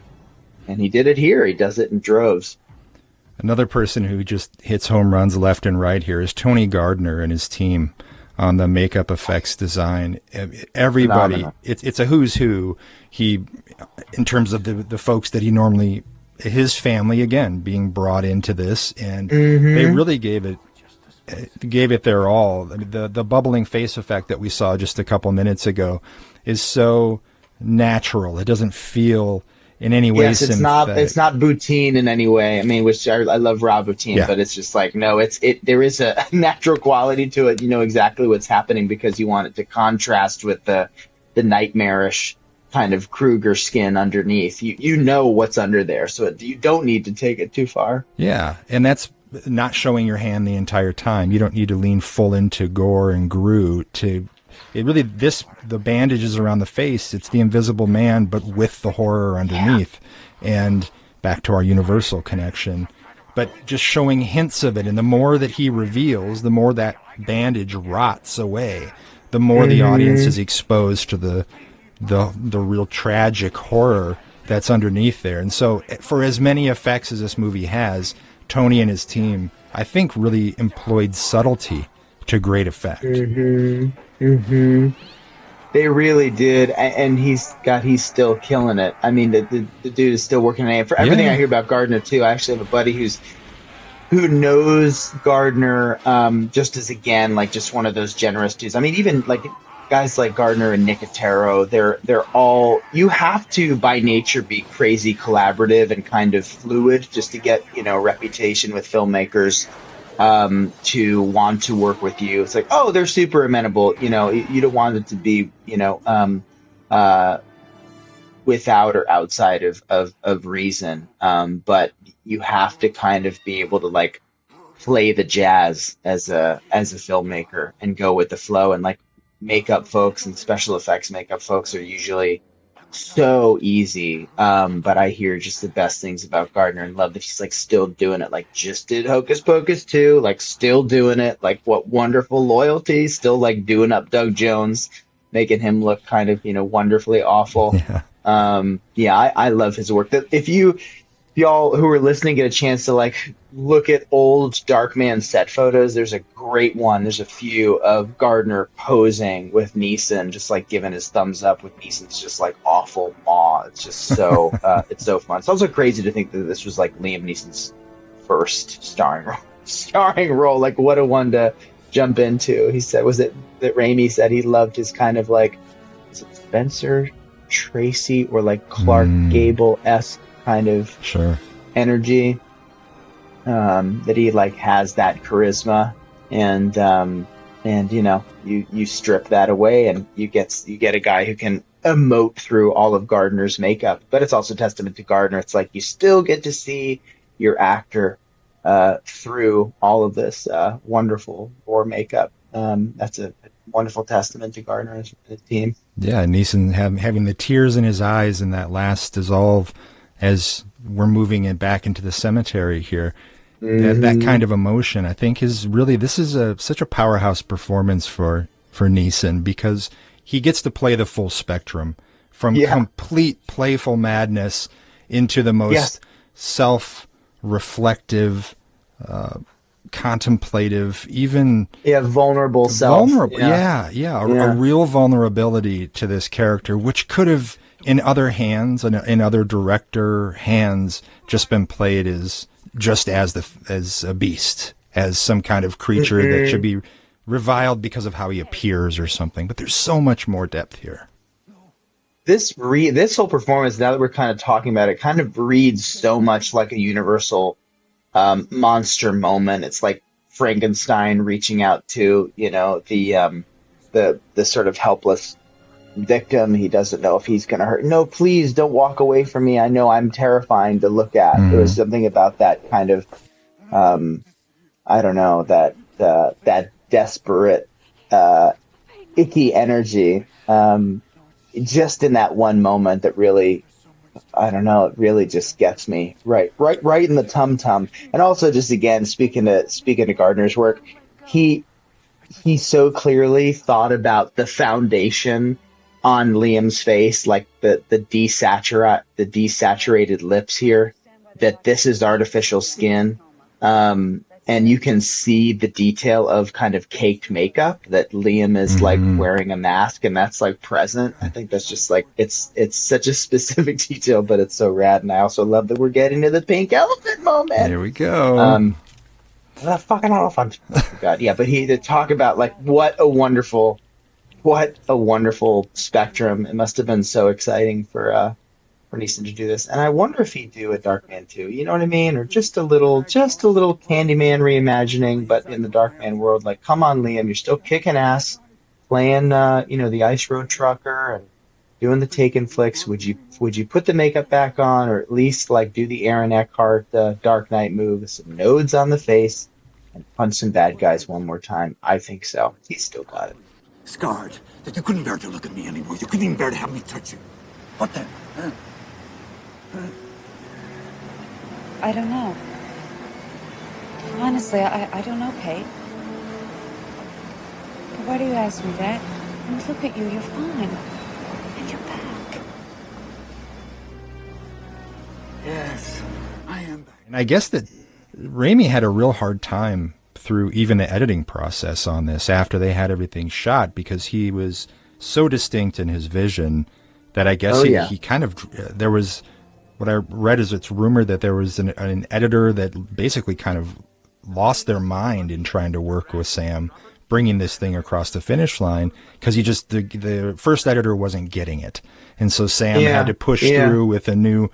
And he did it here. He does it in droves. Another person who just hits home runs left and right here is Tony Gardner and his team on the makeup effects design. Everybody, it's a who's who. He, in terms of the folks that he normally, his family again being brought into this, and they really gave it their all. I mean, the bubbling face effect that we saw just a couple minutes ago is so natural. It doesn't feel in any way synthetic. It's not Boutine in any way. I mean, which I love Rob Boutine, but it's just like, no, there is a natural quality to it. You know exactly what's happening because you want it to contrast with the nightmarish kind of Kruger skin underneath. You know what's under there, so you don't need to take it too far. Yeah, and that's not showing your hand the entire time. You don't need to lean full into gore and Gru to. It really the bandages around the face. It's the Invisible Man, but with the horror underneath, and back to our Universal connection. But just showing hints of it, and the more that he reveals, the more that bandage rots away. The more the audience is exposed to the real tragic horror that's underneath there. And so for as many effects as this movie has, Tony and his team, I think, really employed subtlety to great effect. They really did, and he's still killing it. I mean, the dude is still working on it. For everything I hear about Gardner too, I actually have a buddy who knows Gardner, just as, again, like, just one of those generous dudes. I mean, even like guys like Gardner and Nicotero, they're all, you have to by nature be crazy collaborative and kind of fluid just to get, reputation with filmmakers, to want to work with you. It's like, oh, they're super amenable. You don't want it to be, without or outside of reason. But you have to kind of be able to, like, play the jazz as a filmmaker and go with the flow. And, like, makeup folks and special effects makeup folks are usually so easy. But I hear just the best things about Gardner, and love that he's, like, still doing it. Like, just did Hocus Pocus 2, like, still doing it. Like, what wonderful loyalty, still, like, doing up Doug Jones, making him look kind of, wonderfully awful. I love his work. That if y'all who are listening get a chance to, like, look at old Darkman set photos, there's a great one. There's a few of Gardner posing with Neeson, just, like, giving his thumbs up with Neeson's just, like, awful maw. It's just so it's so fun. It's also crazy to think that this was, like, Liam Neeson's first starring role. Like, what a one to jump into. He said, was it that Raimi said he loved his kind of, like, is it Spencer Tracy or, like, Clark Gable-esque kind of energy, that he, like, has that charisma, and you strip that away and you get a guy who can emote through all of Gardner's makeup. But it's also testament to Gardner. It's like you still get to see your actor through all of this wonderful gore makeup. That's a wonderful testament to Gardner and his team. Yeah, Neeson having the tears in his eyes in that last dissolve as we're moving it back into the cemetery here. That kind of emotion, I think, is really, this is such a powerhouse performance for Neeson, because he gets to play the full spectrum from complete playful madness into the most self-reflective, contemplative, even vulnerable self. A real vulnerability to this character, which could have, in other hands and in other director hands, just been played as a beast, as some kind of creature that should be reviled because of how he appears or something. But there's so much more depth here. This whole performance, now that we're kind of talking about it, kind of reads so much like a Universal monster moment. It's like Frankenstein reaching out to, the sort of helpless victim. He doesn't know if he's going to hurt. No, please don't walk away from me. I know I'm terrifying to look at. There was something about that kind of, I don't know, that desperate, icky energy, just in that one moment that really, I don't know, it really just gets me right in the tum-tum. And also, just again, speaking to Gardner's work, he so clearly thought about the foundation on Liam's face, like the desaturated lips here, that this is artificial skin. And you can see the detail of kind of caked makeup, that Liam is like wearing a mask, and that's like present. I think that's just like, it's such a specific detail, but it's so rad. And I also love that we're getting to the pink elephant moment. There we go. That fucking elephant. Oh, God. Yeah. But to talk about, like, what a wonderful spectrum. It must have been so exciting for Neeson to do this. And I wonder if he'd do a Darkman 2, you know what I mean? Or just a little Candyman reimagining, but in the Darkman world. Like, come on, Liam, you're still kicking ass, playing, the Ice Road Trucker, doing the Taken flicks, would you put the makeup back on, or at least like do the Aaron Eckhart Dark Knight move with some nodes on the face and punch some bad guys one more time? I think so. He's still got it. Scarred, that you couldn't bear to look at me anymore. You couldn't even bear to have me touch you. What then? Huh? I don't know. Honestly, I don't know, Kate. But why do you ask me that? I mean, look at you, you're fine. And you're back. Yes, I am back. And I guess that Raimi had a real hard time through even the editing process on this after they had everything shot, because he was so distinct in his vision that I guess he kind of, there was, what I read is it's rumored that there was an editor that basically kind of lost their mind in trying to work with Sam, bringing this thing across the finish line, because he just, the first editor wasn't getting it. And so Sam had to push through with a new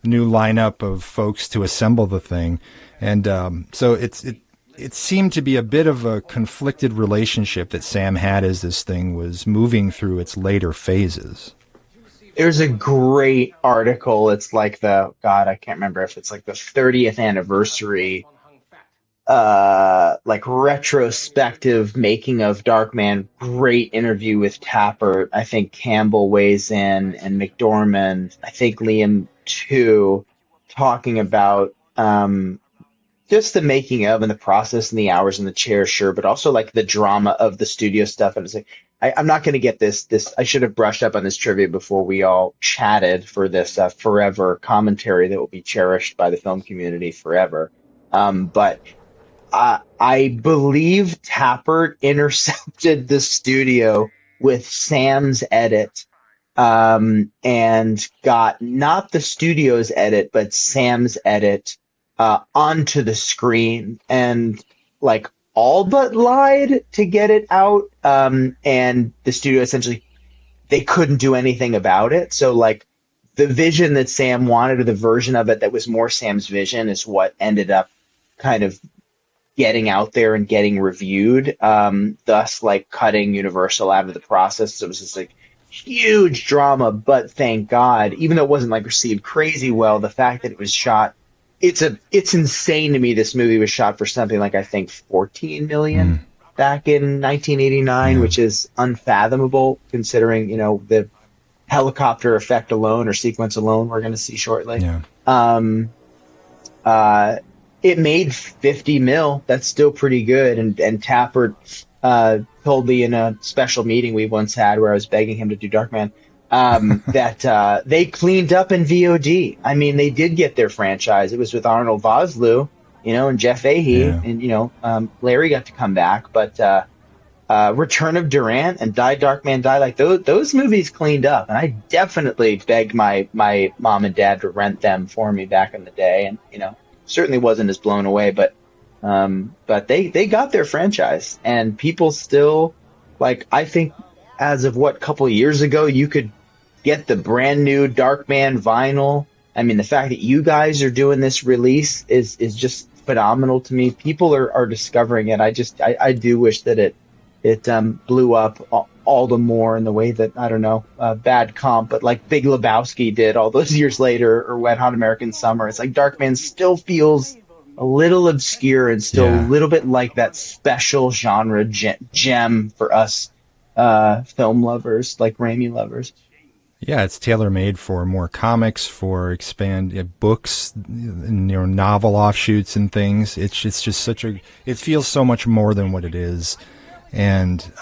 lineup of folks to assemble the thing. And so it seemed to be a bit of a conflicted relationship that Sam had as this thing was moving through its later phases. There's a great article. It's like I can't remember if it's like the 30th anniversary, like retrospective making of Darkman. Great interview with Tapper. I think Campbell weighs in, and McDormand. I think Liam too, talking about just the making of and the process and the hours in the chair, sure, but also like the drama of the studio stuff. And it's like, I'm not going to get this. I should have brushed up on this trivia before we all chatted for this forever commentary that will be cherished by the film community forever. But I believe Tappert intercepted the studio with Sam's edit, and got not the studio's edit, but Sam's edit onto the screen, and like all but lied to get it out. And the studio essentially, they couldn't do anything about it. So like the vision that Sam wanted, or the version of it that was more Sam's vision, is what ended up kind of getting out there and getting reviewed. Thus like cutting Universal out of the process. So it was just like huge drama, but thank God, even though it wasn't like received crazy well, the fact that it was shot, it's insane to me. This movie was shot for something like, I think 14 million back in 1989, which is unfathomable considering, the helicopter effect alone, or sequence alone, we're going to see shortly. It made 50 mil. That's still pretty good. And Tappert told me in a special meeting we once had, where I was begging him to do Darkman, that they cleaned up in VOD. I mean, they did get their franchise. It was with Arnold Vosloo, and Jeff Fahey, and Larry got to come back. But Return of Durant and Die Darkman Die, like those movies cleaned up, and I definitely begged my mom and dad to rent them for me back in the day, and certainly wasn't as blown away, but they got their franchise, and people still, like, I think as of couple of years ago, you could get the brand new Darkman vinyl. I mean, the fact that you guys are doing this release is just phenomenal to me. People are discovering it. I do wish that it blew up all the more in the way that, I don't know, bad comp, but like Big Lebowski did all those years later, or Wet Hot American Summer. It's like Darkman still feels a little obscure and still a little bit like that special genre gem for us film lovers, like Raimi lovers. Yeah, it's tailor-made for more comics, for books, novel offshoots and things. It's just it feels so much more than what it is. And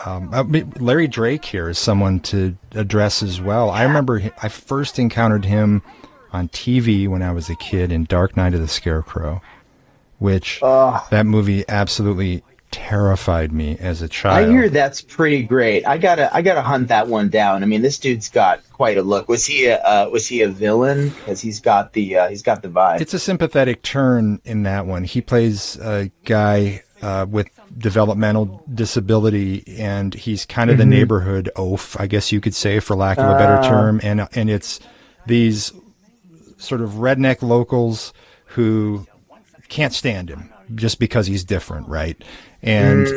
Larry Drake here is someone to address as well. I remember I first encountered him on TV when I was a kid in Dark Knight of the Scarecrow, which that movie absolutely terrified me as a child. I hear that's pretty great. I gotta hunt that one down. I mean, this dude's got quite a look. Was he a villain? Because he's got the vibe. It's a sympathetic turn in that one. He plays a guy with developmental disability, and he's kind of the neighborhood oaf, I guess you could say, for lack of a better term. And it's these sort of redneck locals who can't stand him just because he's different, right? And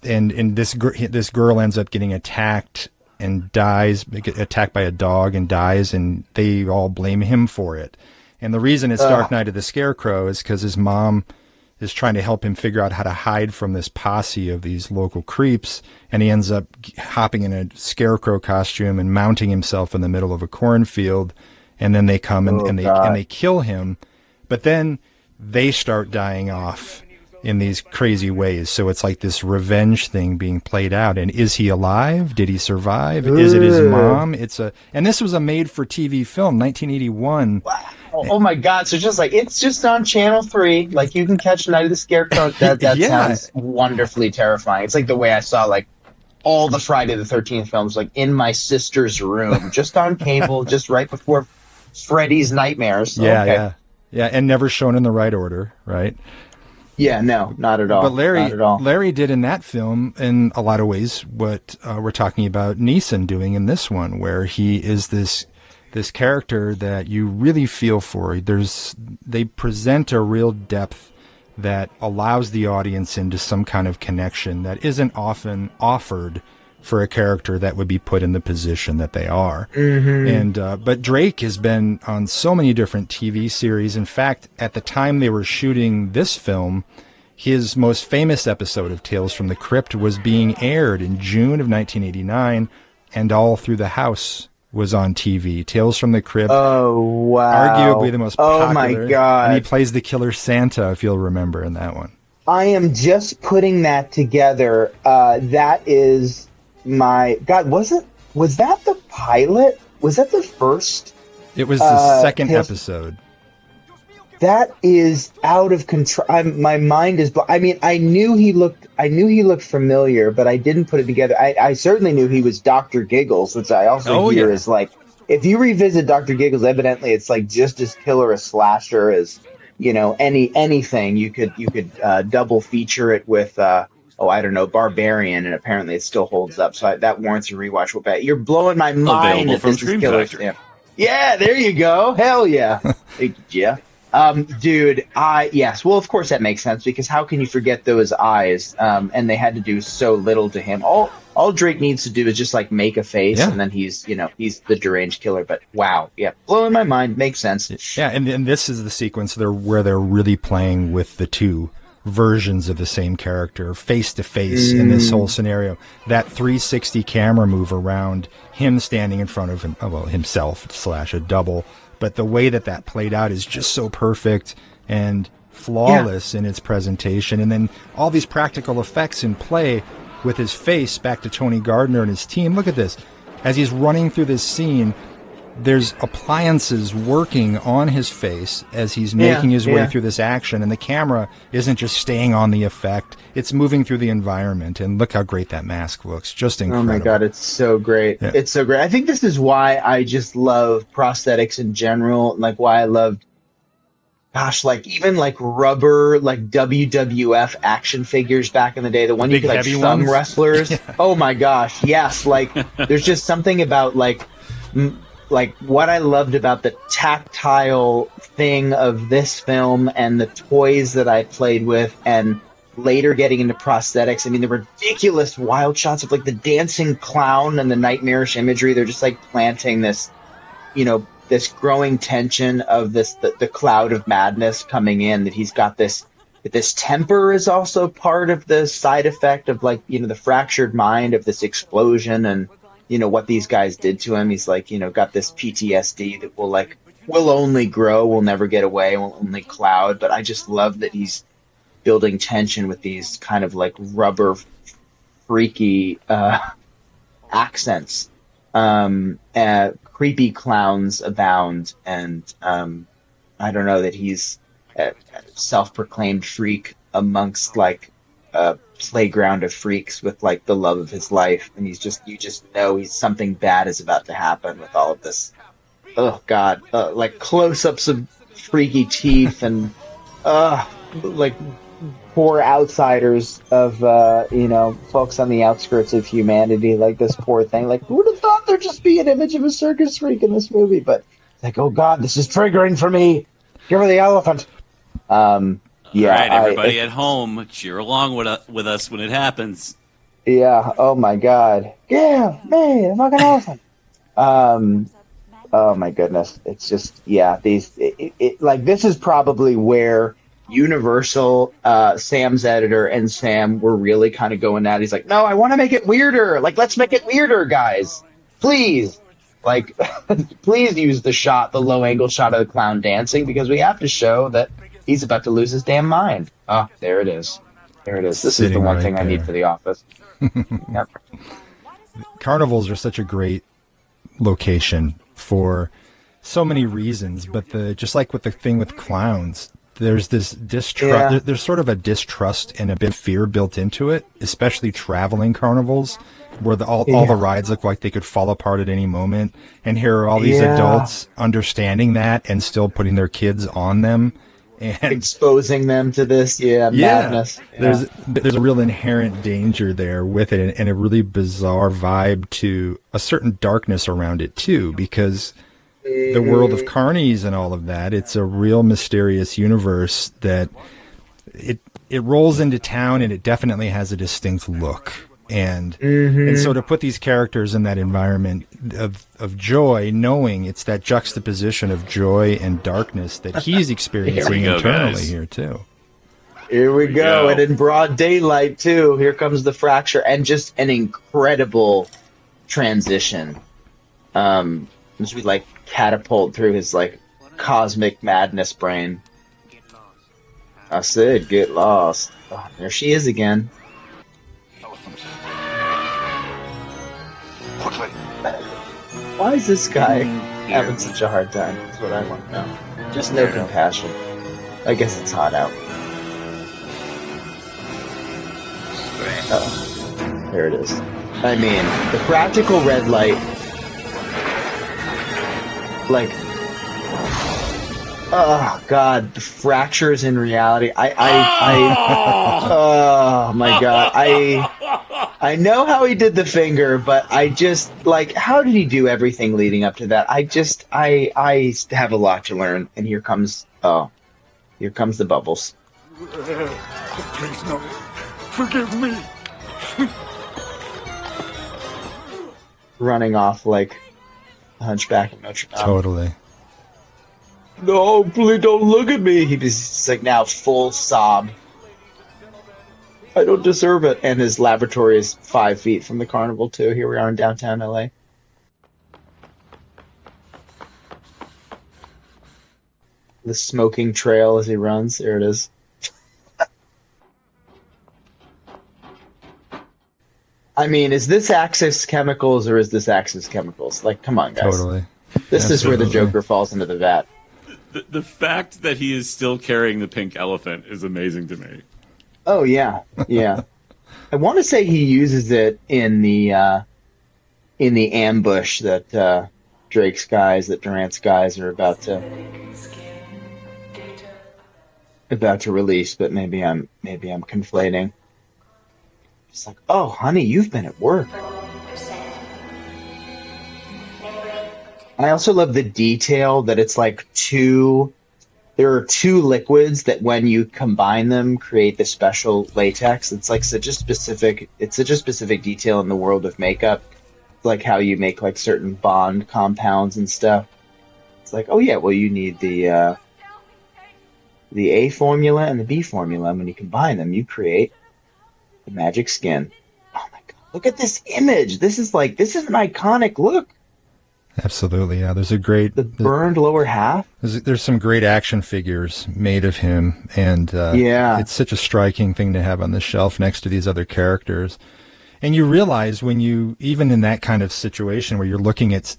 and this girl ends up getting attacked and dies, get attacked by a dog and dies, and they all blame him for it. And the reason it's Dark Night of the Scarecrow is because his mom is trying to help him figure out how to hide from this posse of these local creeps, and he ends up hopping in a scarecrow costume and mounting himself in the middle of a cornfield, and then they come and they kill him, but then they start dying off in these crazy ways. So it's like this revenge thing being played out. And is he alive? Did he survive? Is it his mom? And this was a made-for-TV film, 1981. Wow. Oh my God! So it's just on Channel 3. Like, you can catch Night of the Scarecrow. That sounds wonderfully terrifying. It's like the way I saw like all the Friday the 13th films, like in my sister's room, just on cable, just right before Freddy's Nightmares. Yeah, and never shown in the right order, right? Yeah, no, not at all. But not at all. Larry did in that film, in a lot of ways, what we're talking about Neeson doing in this one, where he is this character that you really feel for. They present a real depth that allows the audience into some kind of connection that isn't often offered for a character that would be put in the position that they are. And but Drake has been on so many different TV series. In fact, at the time they were shooting this film, his most famous episode of Tales from the Crypt was being aired in June of 1989, and All Through the House was on TV. Tales from the Crypt. Oh, wow. Arguably the most popular. Oh, my God. And he plays the killer Santa, if you'll remember, in that one. I am just putting that together. That is my God. Was that the pilot? Was that the first? It was the second episode. That is out of control. My mind is. I mean, I knew he looked familiar, but I didn't put it together. I certainly knew he was Dr. Giggles, which I also hear is like, if you revisit Dr. Giggles, evidently it's like just as killer a slasher as, you know, anything. You could double feature it with I don't know, Barbarian, and apparently it still holds up. So that warrants a rewatch. We'll bet. You're blowing my mind. Available from Scream Factory. Yeah, there you go. Hell yeah. Thank you, Jeff. Dude, yes. Well, of course that makes sense, because how can you forget those eyes? And they had to do so little to him. All Drake needs to do is just like make a face, and then he's the deranged killer. But wow, yeah, blowing my mind. Makes sense. Yeah, and this is the sequence where they're really playing with the two versions of the same character face to face in this whole scenario. That 360 camera move around him standing in front of himself / a double. But the way that played out is just so perfect and flawless in its presentation. And then all these practical effects in play with his face, back to Tony Gardner and his team. Look at this. As he's running through this scene, there's appliances working on his face as he's making his way through this action. And the camera isn't just staying on the effect. It's moving through the environment. And look how great that mask looks. Just incredible. Oh, my God. It's so great. Yeah. It's so great. I think this is why I just love prosthetics in general. Like why I loved, like even like rubber, like WWF action figures back in the day. The one you could like thumb wrestlers. Oh, my gosh. Yes. Like there's just something about like what I loved about the tactile thing of this film and the toys that I played with, and later getting into prosthetics. I mean, the ridiculous wild shots of like the dancing clown and the nightmarish imagery. They're just like planting this, this growing tension of the cloud of madness coming in, that he's got this temper is also part of the side effect of like, the fractured mind of this explosion and, what these guys did to him. He's like, got this PTSD that will only grow, will never get away, will only cloud. But I just love that he's building tension with these kind of like rubber freaky accents. Creepy clowns abound. And I don't know, that he's a self-proclaimed freak amongst like a playground of freaks with like the love of his life, and you just know something bad is about to happen with all of this. Oh God, like close-ups of freaky teeth and like poor outsiders of folks on the outskirts of humanity, like this poor thing. Like, who would have thought there'd just be an image of a circus freak in this movie? But like, oh God, this is triggering for me. Give her the elephant. Yeah, all right, everybody at home, cheer along with us when it happens. Yeah. Oh my God. Yeah, man, fucking awesome. Um. Oh my goodness. It's just like this is probably where Universal, Sam's editor and Sam were really kind of going at it. He's like, no, I want to make it weirder. Like, let's make it weirder, guys. Please. Like, please use the low angle shot of the clown dancing because we have to show that he's about to lose his damn mind. Oh, there it is. There it is. This is the one thing I need for The Office. Yep. Carnivals are such a great location for so many reasons, but just like with the thing with clowns, there's this distrust. Yeah. There's sort of a distrust and a bit of fear built into it, especially traveling carnivals, where all the rides look like they could fall apart at any moment. And here are all these adults understanding that and still putting their kids on them and exposing them to this madness. Yeah. There's a real inherent danger there with it, and a really bizarre vibe to a certain darkness around it too, because the world of carnies and all of that, it's a real mysterious universe that it rolls into town, and it definitely has a distinct look. And so to put these characters in that environment of joy, knowing it's that juxtaposition of joy and darkness that he's experiencing internally here too. Here we go. And in broad daylight too. Here comes the fracture, and just an incredible transition. As we like catapult through his like cosmic madness brain. I said, get lost. Oh, there she is again. Why is this guy having such a hard time? That's what I want to know. Just no compassion. I guess it's hot out. Oh, there it is. I mean, the practical red light, like, oh God, the fractures in reality. Oh my God, I know how he did the finger, but I just, like, how did he do everything leading up to that? I have a lot to learn, and here comes the bubbles. Please, no. Forgive me. Running off like the Hunchback of Notre Dame. Totally. No, please don't look at me. He's like now full sob. I don't deserve it. And his laboratory is 5 feet from the carnival, too. Here we are in downtown LA. The smoking trail as he runs. There it is. I mean, is this Axis Chemicals or is this Axis Chemicals? Like, come on, guys. Totally. This is where the Joker falls into the vat. The fact that he is still carrying the pink elephant is amazing to me. Oh yeah, yeah. I want to say he uses it in the ambush that Durant's guys are about to release, but maybe I'm conflating. It's like, oh, honey, you've been at work. I also love the detail that it's like there are two liquids that when you combine them create the special latex. It's like such a specific detail in the world of makeup. It's like how you make like certain bond compounds and stuff. It's like, oh yeah, well you need the A formula and the B formula, and when you combine them you create the magic skin. Oh my God. Look at this image. This is an iconic look. Absolutely, yeah. There's a great the burned lower half. There's some great action figures made of him, and it's such a striking thing to have on the shelf next to these other characters. And you realize when you, even in that kind of situation where you're looking at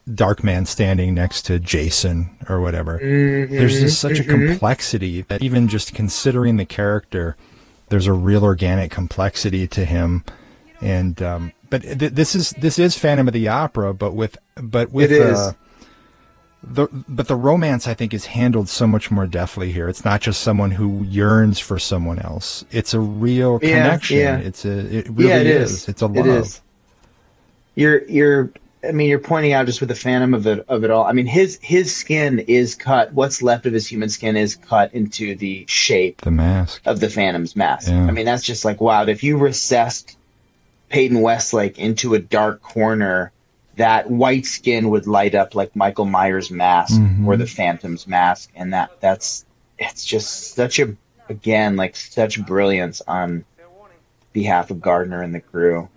Darkman standing next to Jason or whatever, there's just such a complexity that even just considering the character, there's a real organic complexity to him. And but this is Phantom of the Opera, but the romance I think is handled so much more deftly here. It's not just someone who yearns for someone else. It's a real connection. Yeah. It really is. It's a love. It is. You're pointing out just with the Phantom of it all. I mean, his skin is cut. What's left of his human skin is cut into the shape, the mask of the Phantom's mask. Yeah. I mean, that's just like, wow. If you recessed Peyton Westlake into a dark corner, that white skin would light up like Michael Myers' mask or the Phantom's mask, and it's just such a, again, like such brilliance on behalf of Gardner and the crew.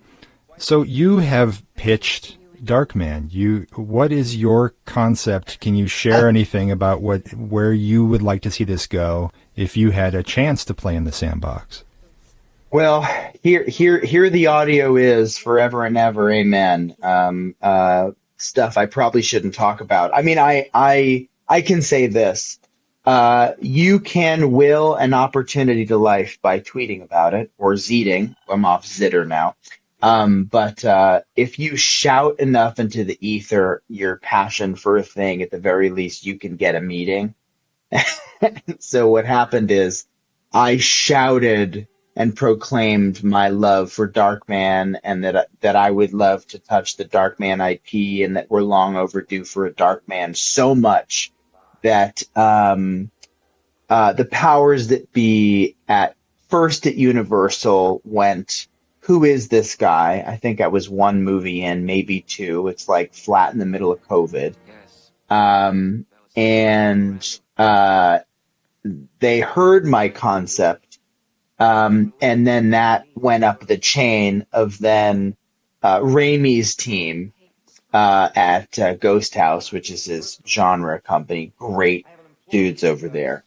So you have pitched Darkman. What is your concept? Can you share anything about where you would like to see this go if you had a chance to play in the sandbox? Well, here the audio is forever and ever, amen. Stuff I probably shouldn't talk about. I mean, I can say this. You can will an opportunity to life by tweeting about it or zeeting. I'm off Zitter now. But if you shout enough into the ether your passion for a thing, at the very least, you can get a meeting. So what happened is I shouted and proclaimed my love for Darkman, and that I would love to touch the Darkman IP, and that we're long overdue for a Darkman, so much that the powers that be at Universal went, who is this guy? I think I was one movie in, maybe two. It's like flat in the middle of COVID. And they heard my concept. And then that went up the chain of then Raimi's team at Ghost House, which is his genre company. Great dudes over there.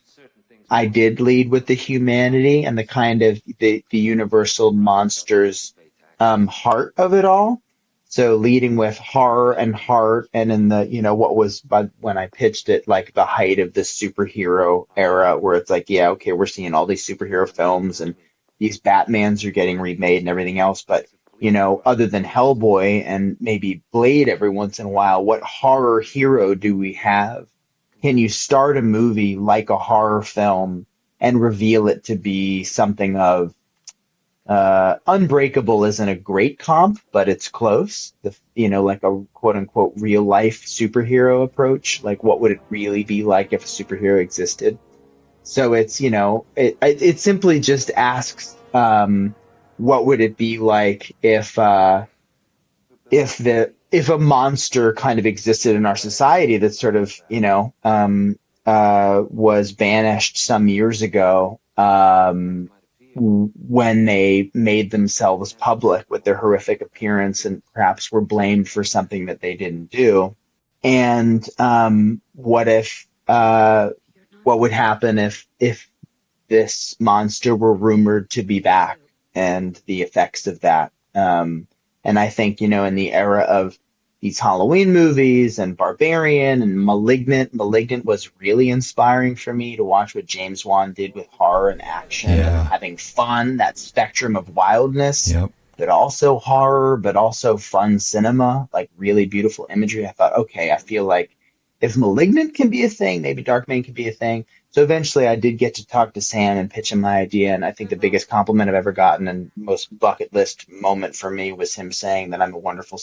I did lead with the humanity and the kind of the Universal monsters heart of it all. So leading with horror and heart, and in the, what was, when I pitched it, like the height of the superhero era, where it's like, yeah, okay, we're seeing all these superhero films and these Batmans are getting remade and everything else. But, other than Hellboy and maybe Blade every once in a while, what horror hero do we have? Can you start a movie like a horror film and reveal it to be something of, Unbreakable isn't a great comp, but it's close. Like a quote unquote real life superhero approach. Like, what would it really be like if a superhero existed? So it's, it simply just asks, what would it be like if a monster kind of existed in our society that sort of, was banished some years ago, when they made themselves public with their horrific appearance and perhaps were blamed for something that they didn't do. And what would happen if this monster were rumored to be back, and the effects of that. And I think, in the era of these Halloween movies and Barbarian and Malignant was really inspiring for me to watch what James Wan did with horror and action and having fun, that spectrum of wildness, but also horror, but also fun cinema, like really beautiful imagery. I thought, okay, I feel like if Malignant can be a thing, maybe Darkman can be a thing. So eventually I did get to talk to Sam and pitch him my idea, and I think the biggest compliment I've ever gotten and most bucket list moment for me was him saying that I'm a wonderful,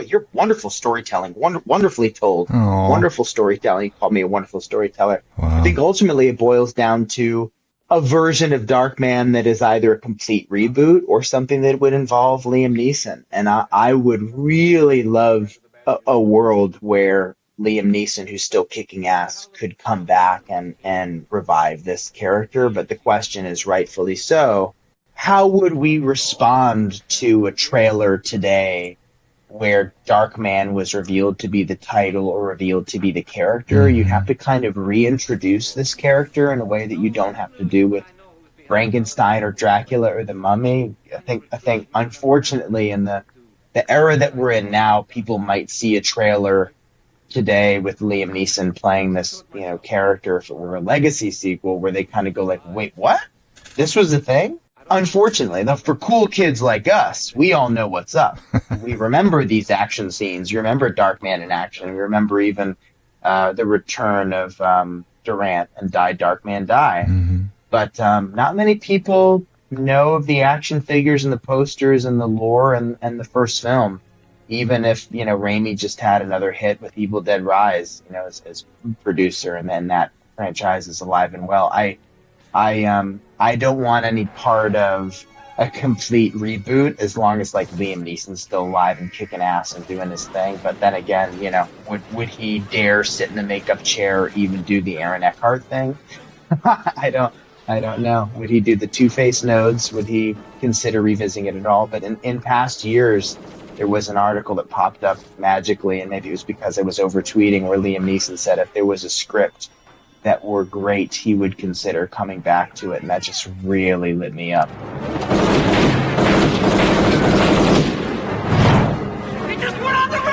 you're wonderful storytelling, wonderfully told, Aww. Wonderful storytelling. He called me a wonderful storyteller. Wow. I think ultimately it boils down to a version of Darkman that is either a complete reboot or something that would involve Liam Neeson. And I would really love a world where Liam Neeson, who's still kicking ass, could come back and revive this character. But the question is, rightfully so, how would we respond to a trailer today where Darkman was revealed to be the title or revealed to be the character? You have to kind of reintroduce this character in a way that you don't have to do with Frankenstein or Dracula or the Mummy. I think unfortunately in the era that we're in now, people might see a trailer today with Liam Neeson playing this, character, if it were a legacy sequel, where they kind of go like, wait, what? This was a thing? Unfortunately, for cool kids like us, we all know what's up. We remember these action scenes. You remember Darkman in action. You remember even the return of Durant and Die Darkman Die. Mm-hmm. But not many people know of the action figures and the posters and the lore and the first film. Even if, Raimi just had another hit with Evil Dead Rise, as producer, and then that franchise is alive and well. I don't want any part of a complete reboot as long as like Liam Neeson's still alive and kicking ass and doing his thing. But then again, would he dare sit in the makeup chair or even do the Aaron Eckhart thing? I don't know. Would he do the Two-Face nodes? Would he consider revisiting it at all? But in past years, there was an article that popped up magically, and maybe it was because I was over tweeting, where Liam Neeson said if there was a script that were great, he would consider coming back to it, and that just really lit me up. He just went on the roof!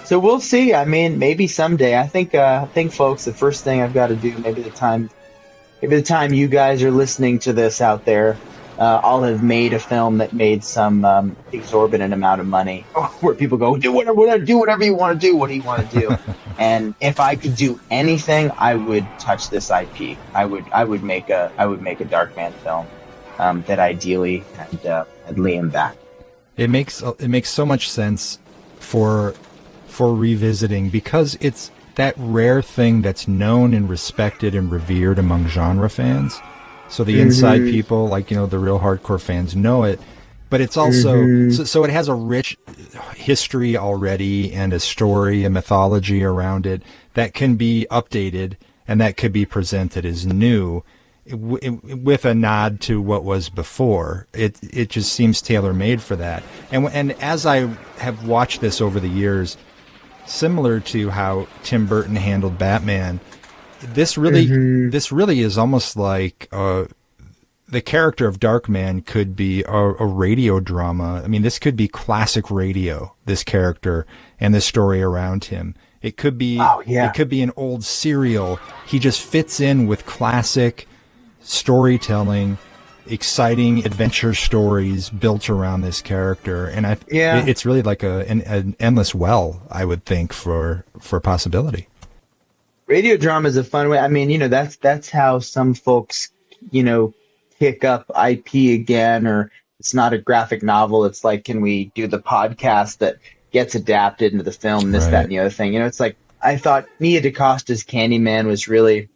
So we'll see. I mean, maybe someday. I think, folks, the first thing I've got to do, maybe the time you guys are listening to this out there, I'll have made a film that made some exorbitant amount of money, where people go, do whatever you want to do. What do you want to do? And if I could do anything, I would touch this IP. I would make a Darkman film that ideally had Liam back. It makes so much sense for revisiting, because it's that rare thing that's known and respected and revered among genre fans. So the inside people, like, the real hardcore fans know it, but it's also, so it has a rich history already and a story, a mythology around it that can be updated and that could be presented as new with a nod to what was before. It just seems tailor-made for that. And as I have watched this over the years, similar to how Tim Burton handled Batman, this really is almost like the character of Darkman could be a radio drama. I mean, this could be classic radio, this character and the story around him. It could be It could be an old serial. He just fits in with classic storytelling, exciting adventure stories built around this character, and it's really like an endless well, I would think, for possibility. Radio drama is a fun way. I mean, that's how some folks, pick up IP again, or it's not a graphic novel. It's like, can we do the podcast that gets adapted into the film, this, that, and the other thing? It's like, I thought Nia DaCosta's Candyman was really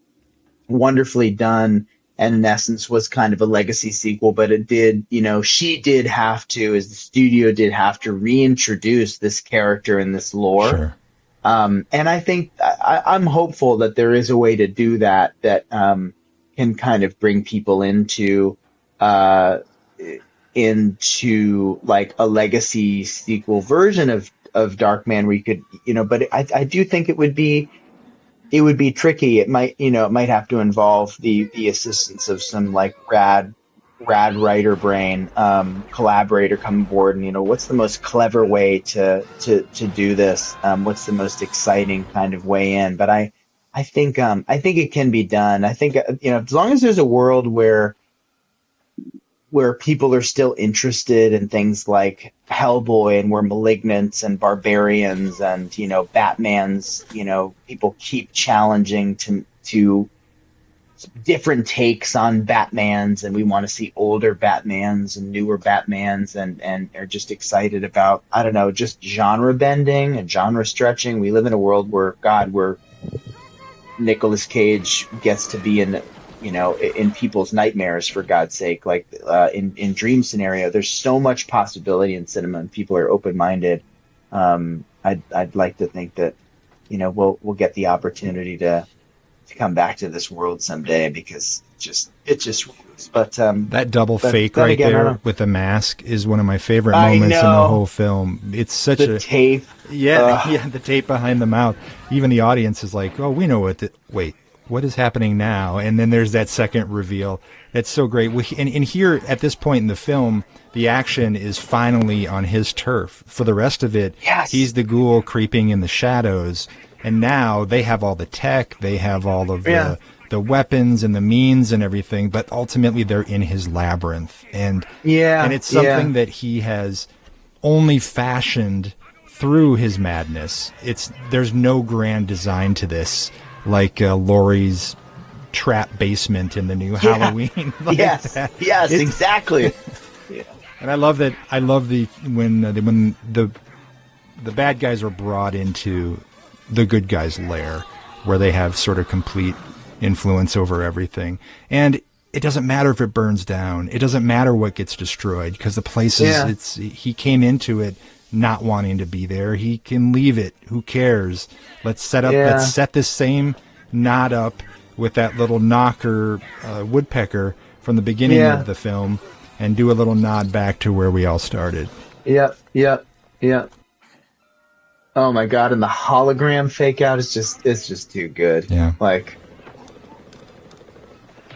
wonderfully done, and in essence was kind of a legacy sequel, but it did, she did have to, as the studio did have to, reintroduce this character and this lore. Sure. And I think I'm hopeful that there is a way to do that can kind of bring people into like a legacy sequel version of Darkman, where you could, but I do think it would be tricky. It might have to involve the assistance of some like rad writer brain collaborator come aboard, and what's the most clever way to do this? What's the most exciting kind of way in? But I think it can be done. I think as long as there's a world where people are still interested in things like Hellboy, and we're Malignants and Barbarians, and Batman's, people keep challenging to different takes on Batmans, and we want to see older Batmans and newer Batmans, and are just excited about, I don't know, just genre bending and genre stretching. We live in a world where Nicolas Cage gets to be in people's nightmares, for God's sake. Like in dream scenario, there's so much possibility in cinema, and people are open-minded. I'd like to think that we'll get the opportunity to come back to this world someday, because it just rules. But that double fake right there with the mask is one of my favorite moments in the whole film. It's such the tape. The tape behind the mouth. Even the audience is like, oh, we know what. Wait, what is happening now? And then there's that second reveal. That's so great. And here, at this point in the film, the action is finally on his turf. For the rest of it, he's the ghoul creeping in the shadows. And now they have all the tech, they have all of the weapons and the means and everything, but ultimately they're in his labyrinth. And it's something that he has only fashioned through his madness. There's no grand design to this, like Laurie's trap basement in the new Halloween. Like yes, exactly. And I love that. I love when the bad guys are brought into the good guys' lair, where they have sort of complete influence over everything. And it doesn't matter if it burns down. It doesn't matter what gets destroyed, because the place is, he came into it not wanting to be there. He can leave it. Who cares? Let's set this same knot up with that little knocker woodpecker from the beginning of the film, and do a little nod back to where we all started. Yep. Oh my God! And the hologram fake out is just too good. Yeah.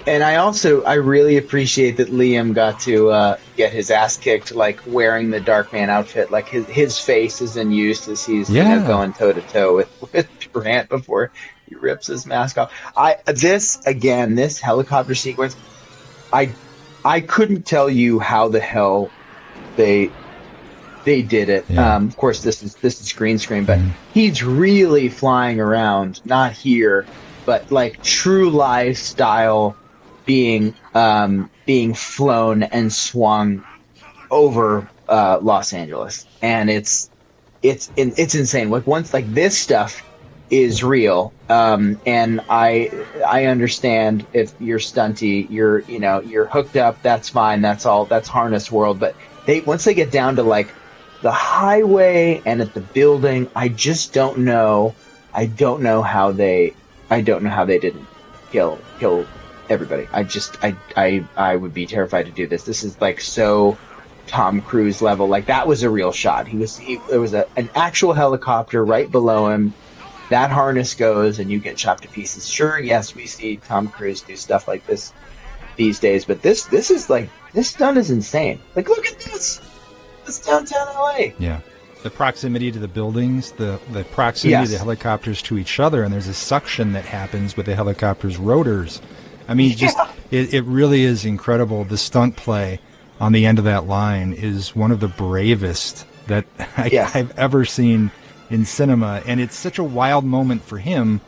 And I really appreciate that Liam got to get his ass kicked, like wearing the Darkman outfit. Like his face is in use as he's going toe to toe with Durant before he rips his mask off. This helicopter sequence, I couldn't tell you how the hell they did it. Yeah. Of course, this is green screen, but he's really flying around, not here, but like true live style, being flown and swung over Los Angeles, and it's insane. Like once this stuff is real, and I understand if you're stunty, you're hooked up, that's fine, that's harness world. But once they get down to like the highway and at the building, I just don't know. I don't know how they didn't kill everybody. I would be terrified to do this. This is like so Tom Cruise level. Like that was a real shot. There was an actual helicopter right below him. That harness goes and you get chopped to pieces. Sure, yes, we see Tom Cruise do stuff like this these days, but this stunt is insane. Like, look at this. It's downtown LA. Yeah. The proximity to the buildings, the proximity of the helicopters to each other, and there's a suction that happens with the helicopter's rotors. I mean, it really is incredible. The stunt play on the end of that line is one of the bravest that I've ever seen in cinema, and it's such a wild moment for him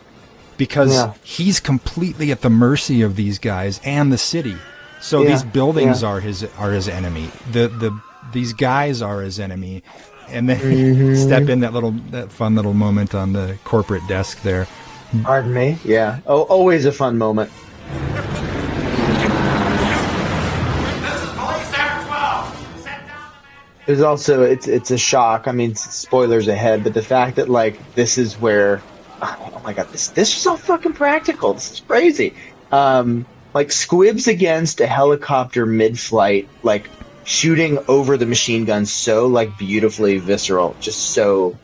because he's completely at the mercy of these guys and the city. So these buildings are his enemy. These guys are his enemy, and then step in that fun little moment on the corporate desk there. Pardon me. Yeah. Oh, always a fun moment. There's also it's a shock. I mean, spoilers ahead, but the fact that like this is where, oh my God, this is so fucking practical. This is crazy. Like squibs against a helicopter mid-flight, like shooting over the machine gun, so like beautifully visceral, just so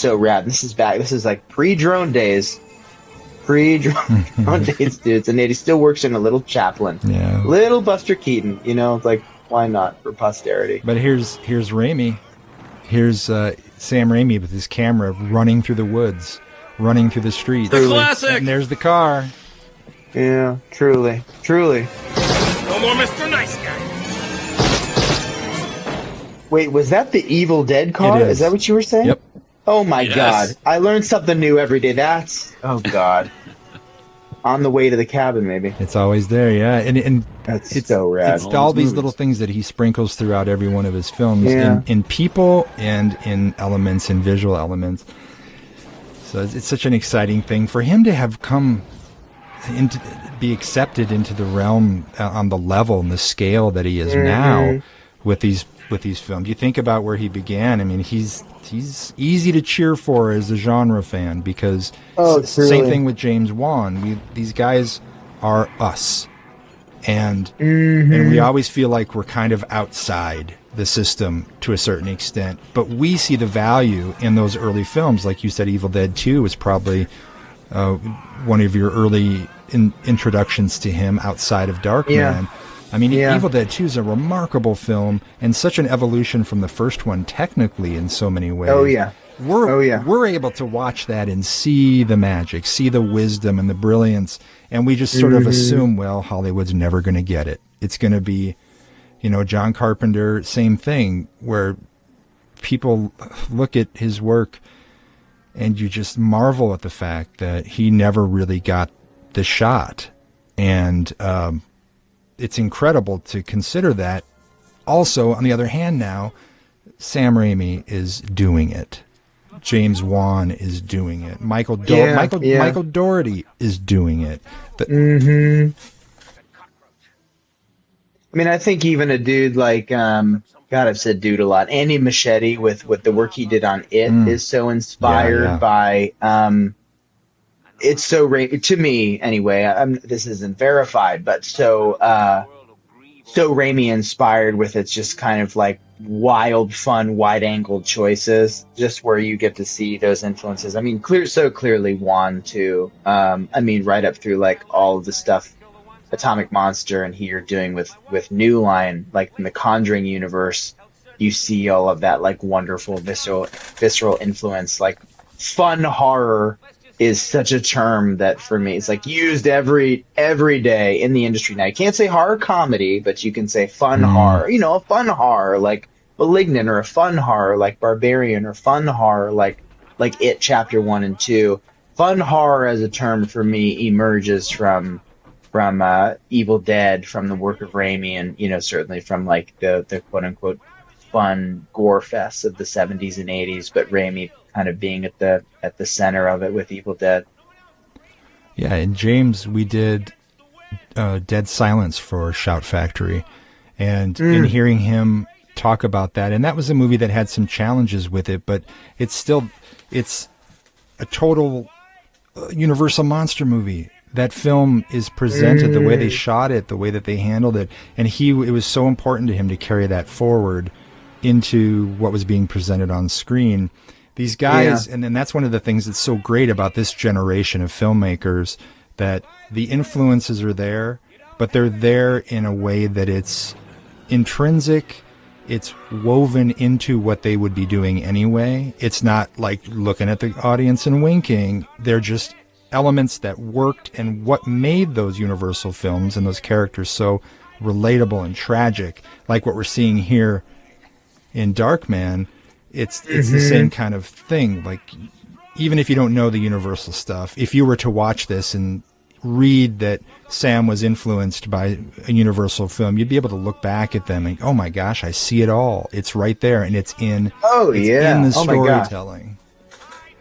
rad. This is like pre-drone days. Pre-drone days, dudes, and he still works in a little Chaplin, little Buster Keaton. Like. Why not, for posterity? But here's Raimi. Here's Sam Raimi with his camera running through the woods, running through the streets. The classic! And there's the car. Yeah, truly. No more Mr. Nice Guy. Wait, was that the Evil Dead car? It is. Is that what you were saying? Yep. Oh my God. I learned something new every day. Oh God. On the way to the cabin, maybe. It's always there, yeah. And that's so rad. It's all these little things that he sprinkles throughout every one of his films, in people and in elements, in visual elements. So it's such an exciting thing for him to have come be accepted into the realm on the level and the scale that he is now with these films. You think about where he began. I mean, he's easy to cheer for as a genre fan because same thing with James Wan. These guys are us, and we always feel like we're kind of outside the system to a certain extent. But we see the value in those early films, like you said. Evil Dead 2 was probably one of your early introductions to him outside of Darkman. Yeah. I mean, Yeah. Evil Dead 2 is a remarkable film and such an evolution from the first one technically in so many ways. Oh yeah. We're able to watch that and see the magic, see the wisdom and the brilliance, and we just sort of assume, well, Hollywood's never going to get it. It's going to be, John Carpenter, same thing, where people look at his work and you just marvel at the fact that he never really got the shot. And it's incredible to consider that. Also, on the other hand now, Sam Raimi is doing it. James Wan is doing it. Michael Dougherty is doing it. I mean, I think even a dude like, God, I've said dude a lot. Andy Muschietti with the work he did on It is so inspired by, it's so, to me anyway, this isn't verified, but so Raimi inspired with its just kind of like wild, fun, wide-angled choices, just where you get to see those influences. I mean, clearly Wan too. I mean, right up through like all of the stuff Atomic Monster and here doing with New Line, like in the Conjuring universe, you see all of that like wonderful visceral influence. Like fun horror is such a term that for me it's like used every day in the industry. Now you can't say horror comedy, but you can say fun horror. A fun horror like Malignant, or a fun horror like Barbarian, or fun horror like It Chapter 1 and 2. Fun horror as a term for me emerges from Evil Dead, from the work of Raimi, and certainly from like the quote unquote fun gore fests of the 70s and 80s, but Raimi kind of being at the center of it with Evil Dead. Yeah, and James, we did Dead Silence for Shout Factory, and in hearing him talk about that, and that was a movie that had some challenges with it, but it's a total Universal monster movie. That film is presented, the way they shot it, the way that they handled it, and it was so important to him to carry that forward into what was being presented on screen. These guys, and that's one of the things that's so great about this generation of filmmakers, that the influences are there, but they're there in a way that it's intrinsic, it's woven into what they would be doing anyway. It's not like looking at the audience and winking. They're just elements that worked, and what made those Universal films and those characters so relatable and tragic, like what we're seeing here in Darkman. It's the same kind of thing. Like, even if you don't know the Universal stuff, if you were to watch this and read that Sam was influenced by a Universal film, you'd be able to look back at them and, oh my gosh, I see it all. It's right there, and it's in the storytelling.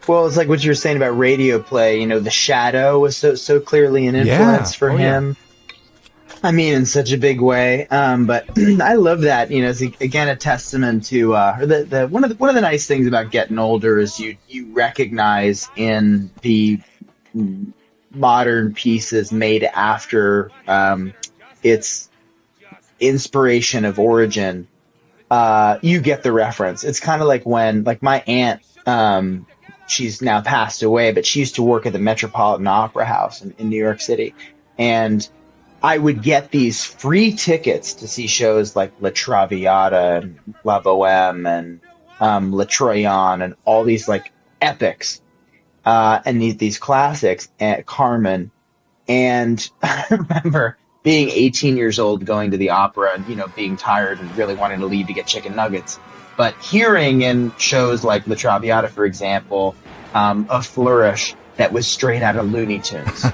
Well, it's like what you were saying about radio play. The Shadow was so clearly an influence for him. Yeah. I mean, in such a big way. But I love that. It's again a testament to one of the nice things about getting older is you recognize in the modern pieces made after its inspiration of origin. You get the reference. It's kind of like when, like, my aunt. She's now passed away, but she used to work at the Metropolitan Opera House in New York City. And I would get these free tickets to see shows like La Traviata and La Boheme and Le Troyan and all these like epics and these classics at Carmen. And I remember being 18 years old, going to the opera and, being tired and really wanting to leave to get chicken nuggets. But hearing in shows like La Traviata, for example, a flourish that was straight out of Looney Tunes.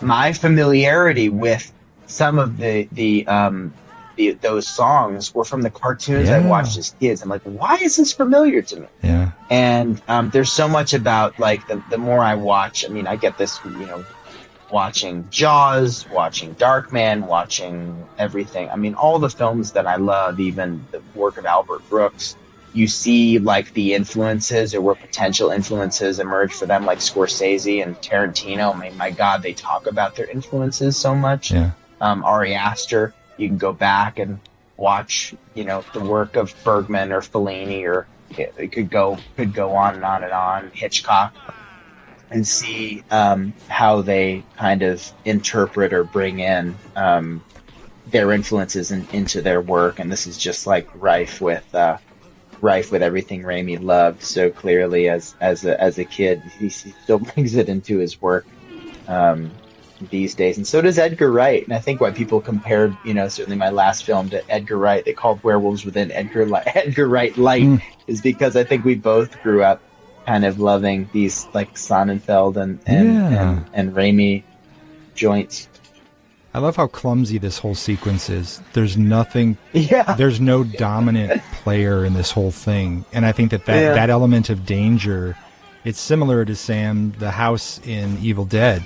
My familiarity with some of those songs were from the cartoons I watched as kids. I'm like, why is this familiar to me? Yeah. And there's so much about, like, the more I watch, I mean, I get this, watching Jaws, watching Darkman, watching everything. I mean, all the films that I love, even the work of Albert Brooks, you see like the influences or where potential influences emerge for them, like Scorsese and Tarantino. I mean, my God, they talk about their influences so much. Yeah. Ari Aster, you can go back and watch, the work of Bergman or Fellini, or it could go on and on and on. Hitchcock. and see how they kind of interpret or bring in their influences into their work. And this is just like rife with everything Raimi loved so clearly as a kid. He still brings it into his work these days, and so does Edgar Wright. And I think why people compared, certainly my last film to Edgar Wright, they called Werewolves Within Edgar Wright light, is because I think we both grew up kind of loving these like Sonnenfeld and Raimi joints. I love how clumsy this whole sequence is. There's nothing. Yeah. There's no dominant player in this whole thing, and I think that element of danger, it's similar to Sam, the house in Evil Dead,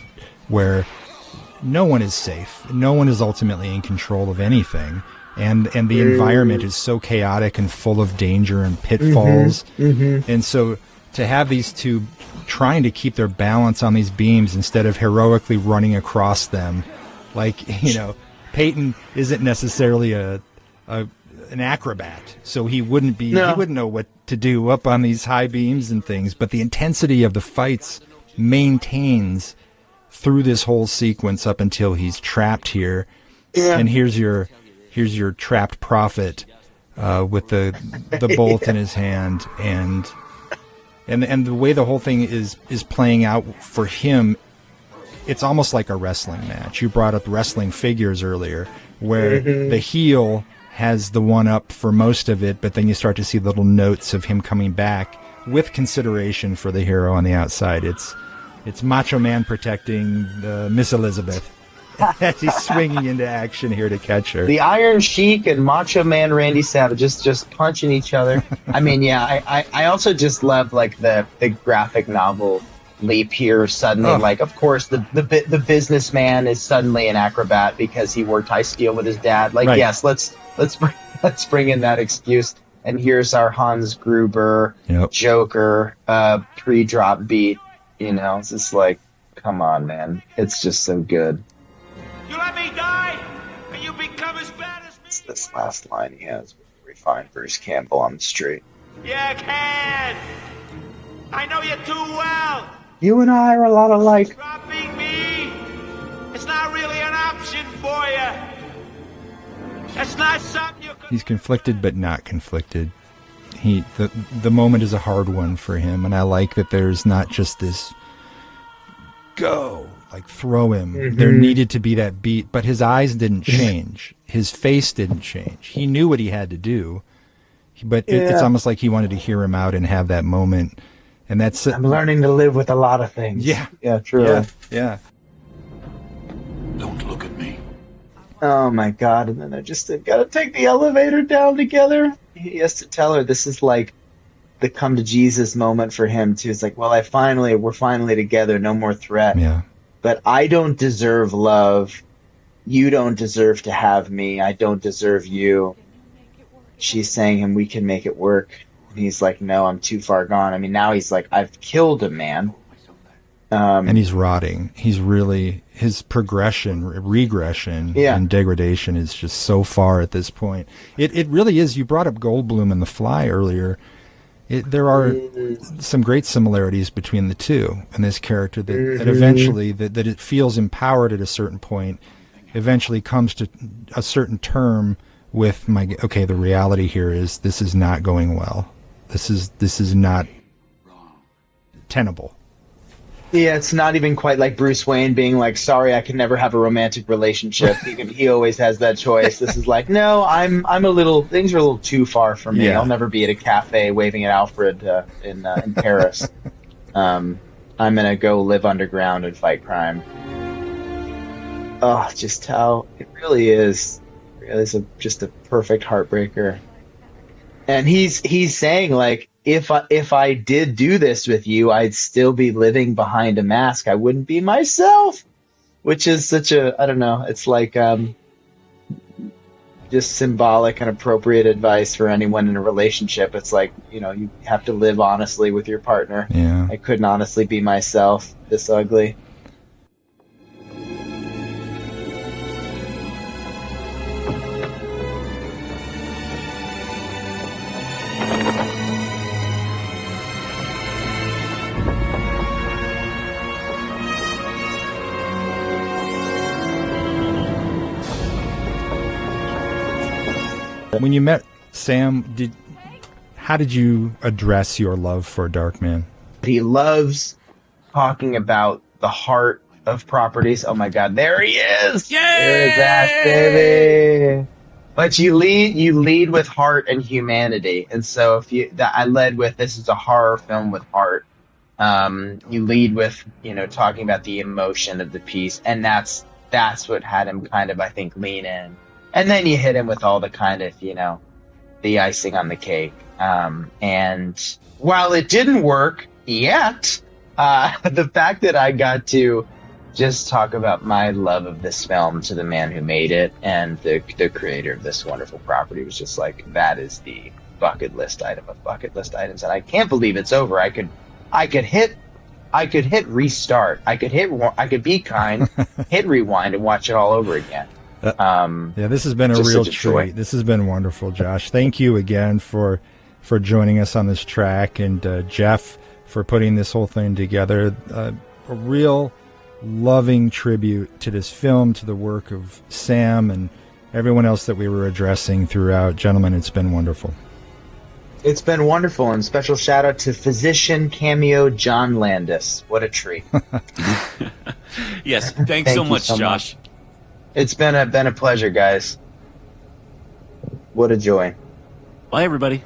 where no one is safe. No one is ultimately in control of anything, and the environment is so chaotic and full of danger and pitfalls. And so to have these two trying to keep their balance on these beams instead of heroically running across them. Like, Peyton isn't necessarily an acrobat, so he wouldn't know what to do up on these high beams and things, but the intensity of the fights maintains through this whole sequence up until he's trapped here. Yeah. And here's your trapped prophet with the bolt in his hand, and the way the whole thing is playing out for him, it's almost like a wrestling match. You brought up wrestling figures earlier, where the heel has the one up for most of it, but then you start to see little notes of him coming back with consideration for the hero on the outside. It's Macho Man protecting Miss Elizabeth as he's swinging into action here to catch her. The Iron Sheik and Macho Man Randy Savage just punching each other. I mean, I also just love like the graphic novel leap here suddenly. Like, of course, the businessman is suddenly an acrobat because he wore tie steel with his dad. Like, right. Yes, let's bring in that excuse. And here's our Hans Gruber Joker pre-drop beat. It's just like, come on, man. It's just so good. You let me die, and you become as bad as me. It's this last line he has where we find Bruce Campbell on the street. Yeah, kid. I know you too well. You and I are a lot alike. Dropping me. It's not really an option for you. It's not something you can... He's conflicted, but not conflicted. The moment is a hard one for him, and I like that there's not just this go, like throw him. There needed to be that beat, but his eyes didn't change. His face didn't change. He knew what he had to do, but it's almost like he wanted to hear him out and have that moment. And that's I'm learning to live with a lot of things. Yeah. Yeah, true. Yeah. Don't look at me. Oh my God. And then they've got to take the elevator down together. He has to tell her this is like the come to Jesus moment for him too. It's like, well, we're finally together. No more threat. Yeah. But I don't deserve love. You don't deserve to have me. I don't deserve you. She's saying him, we can make it work. And he's like, no, I'm too far gone. I mean, now he's like, I've killed a man. And he's rotting. He's really, his progression, regression, and degradation is just so far at this point. It really is. You brought up Goldblum and The Fly earlier. There are some great similarities between the two and this character that eventually, that it feels empowered at a certain point, eventually comes to a certain term with the reality here is this is not going well. This is not tenable. Yeah, it's not even quite like Bruce Wayne being like, sorry, I can never have a romantic relationship. He always has that choice. This is like, no, things are a little too far for me. Yeah. I'll never be at a cafe waving at Alfred in Paris. I'm going to go live underground and fight crime. Oh, just how it really is. It's just a perfect heartbreaker. And he's saying like, if I did do this with you, I'd still be living behind a mask. I wouldn't be myself, which is such a, I don't know. It's like just symbolic and appropriate advice for anyone in a relationship. It's like, you have to live honestly with your partner. Yeah. I couldn't honestly be myself this ugly. When you met Sam, how did you address your love for Darkman? He loves talking about the heart of properties. Oh my God, there he is! Yay! There's Ash, baby. But you lead with heart and humanity, and so I led with, this is a horror film with heart. You lead with, talking about the emotion of the piece, and that's what had him kind of, I think, lean in. And then you hit him with all the kind of, the icing on the cake. And while it didn't work yet, the fact that I got to just talk about my love of this film to the man who made it and the creator of this wonderful property was just like, that is the bucket list item of bucket list items. And I can't believe it's over. I could hit restart. I could be kind, hit rewind and watch it all over again. This has been a real treat. This has been wonderful, Josh. Thank you again for joining us on this track, and Jeff for putting this whole thing together. A real loving tribute to this film, to the work of Sam and everyone else that we were addressing throughout. Gentlemen, it's been wonderful. It's been wonderful, and special shout out to physician cameo John Landis. What a treat. Yes, thanks so much, Josh. It's been a pleasure, guys. What a joy. Bye, everybody.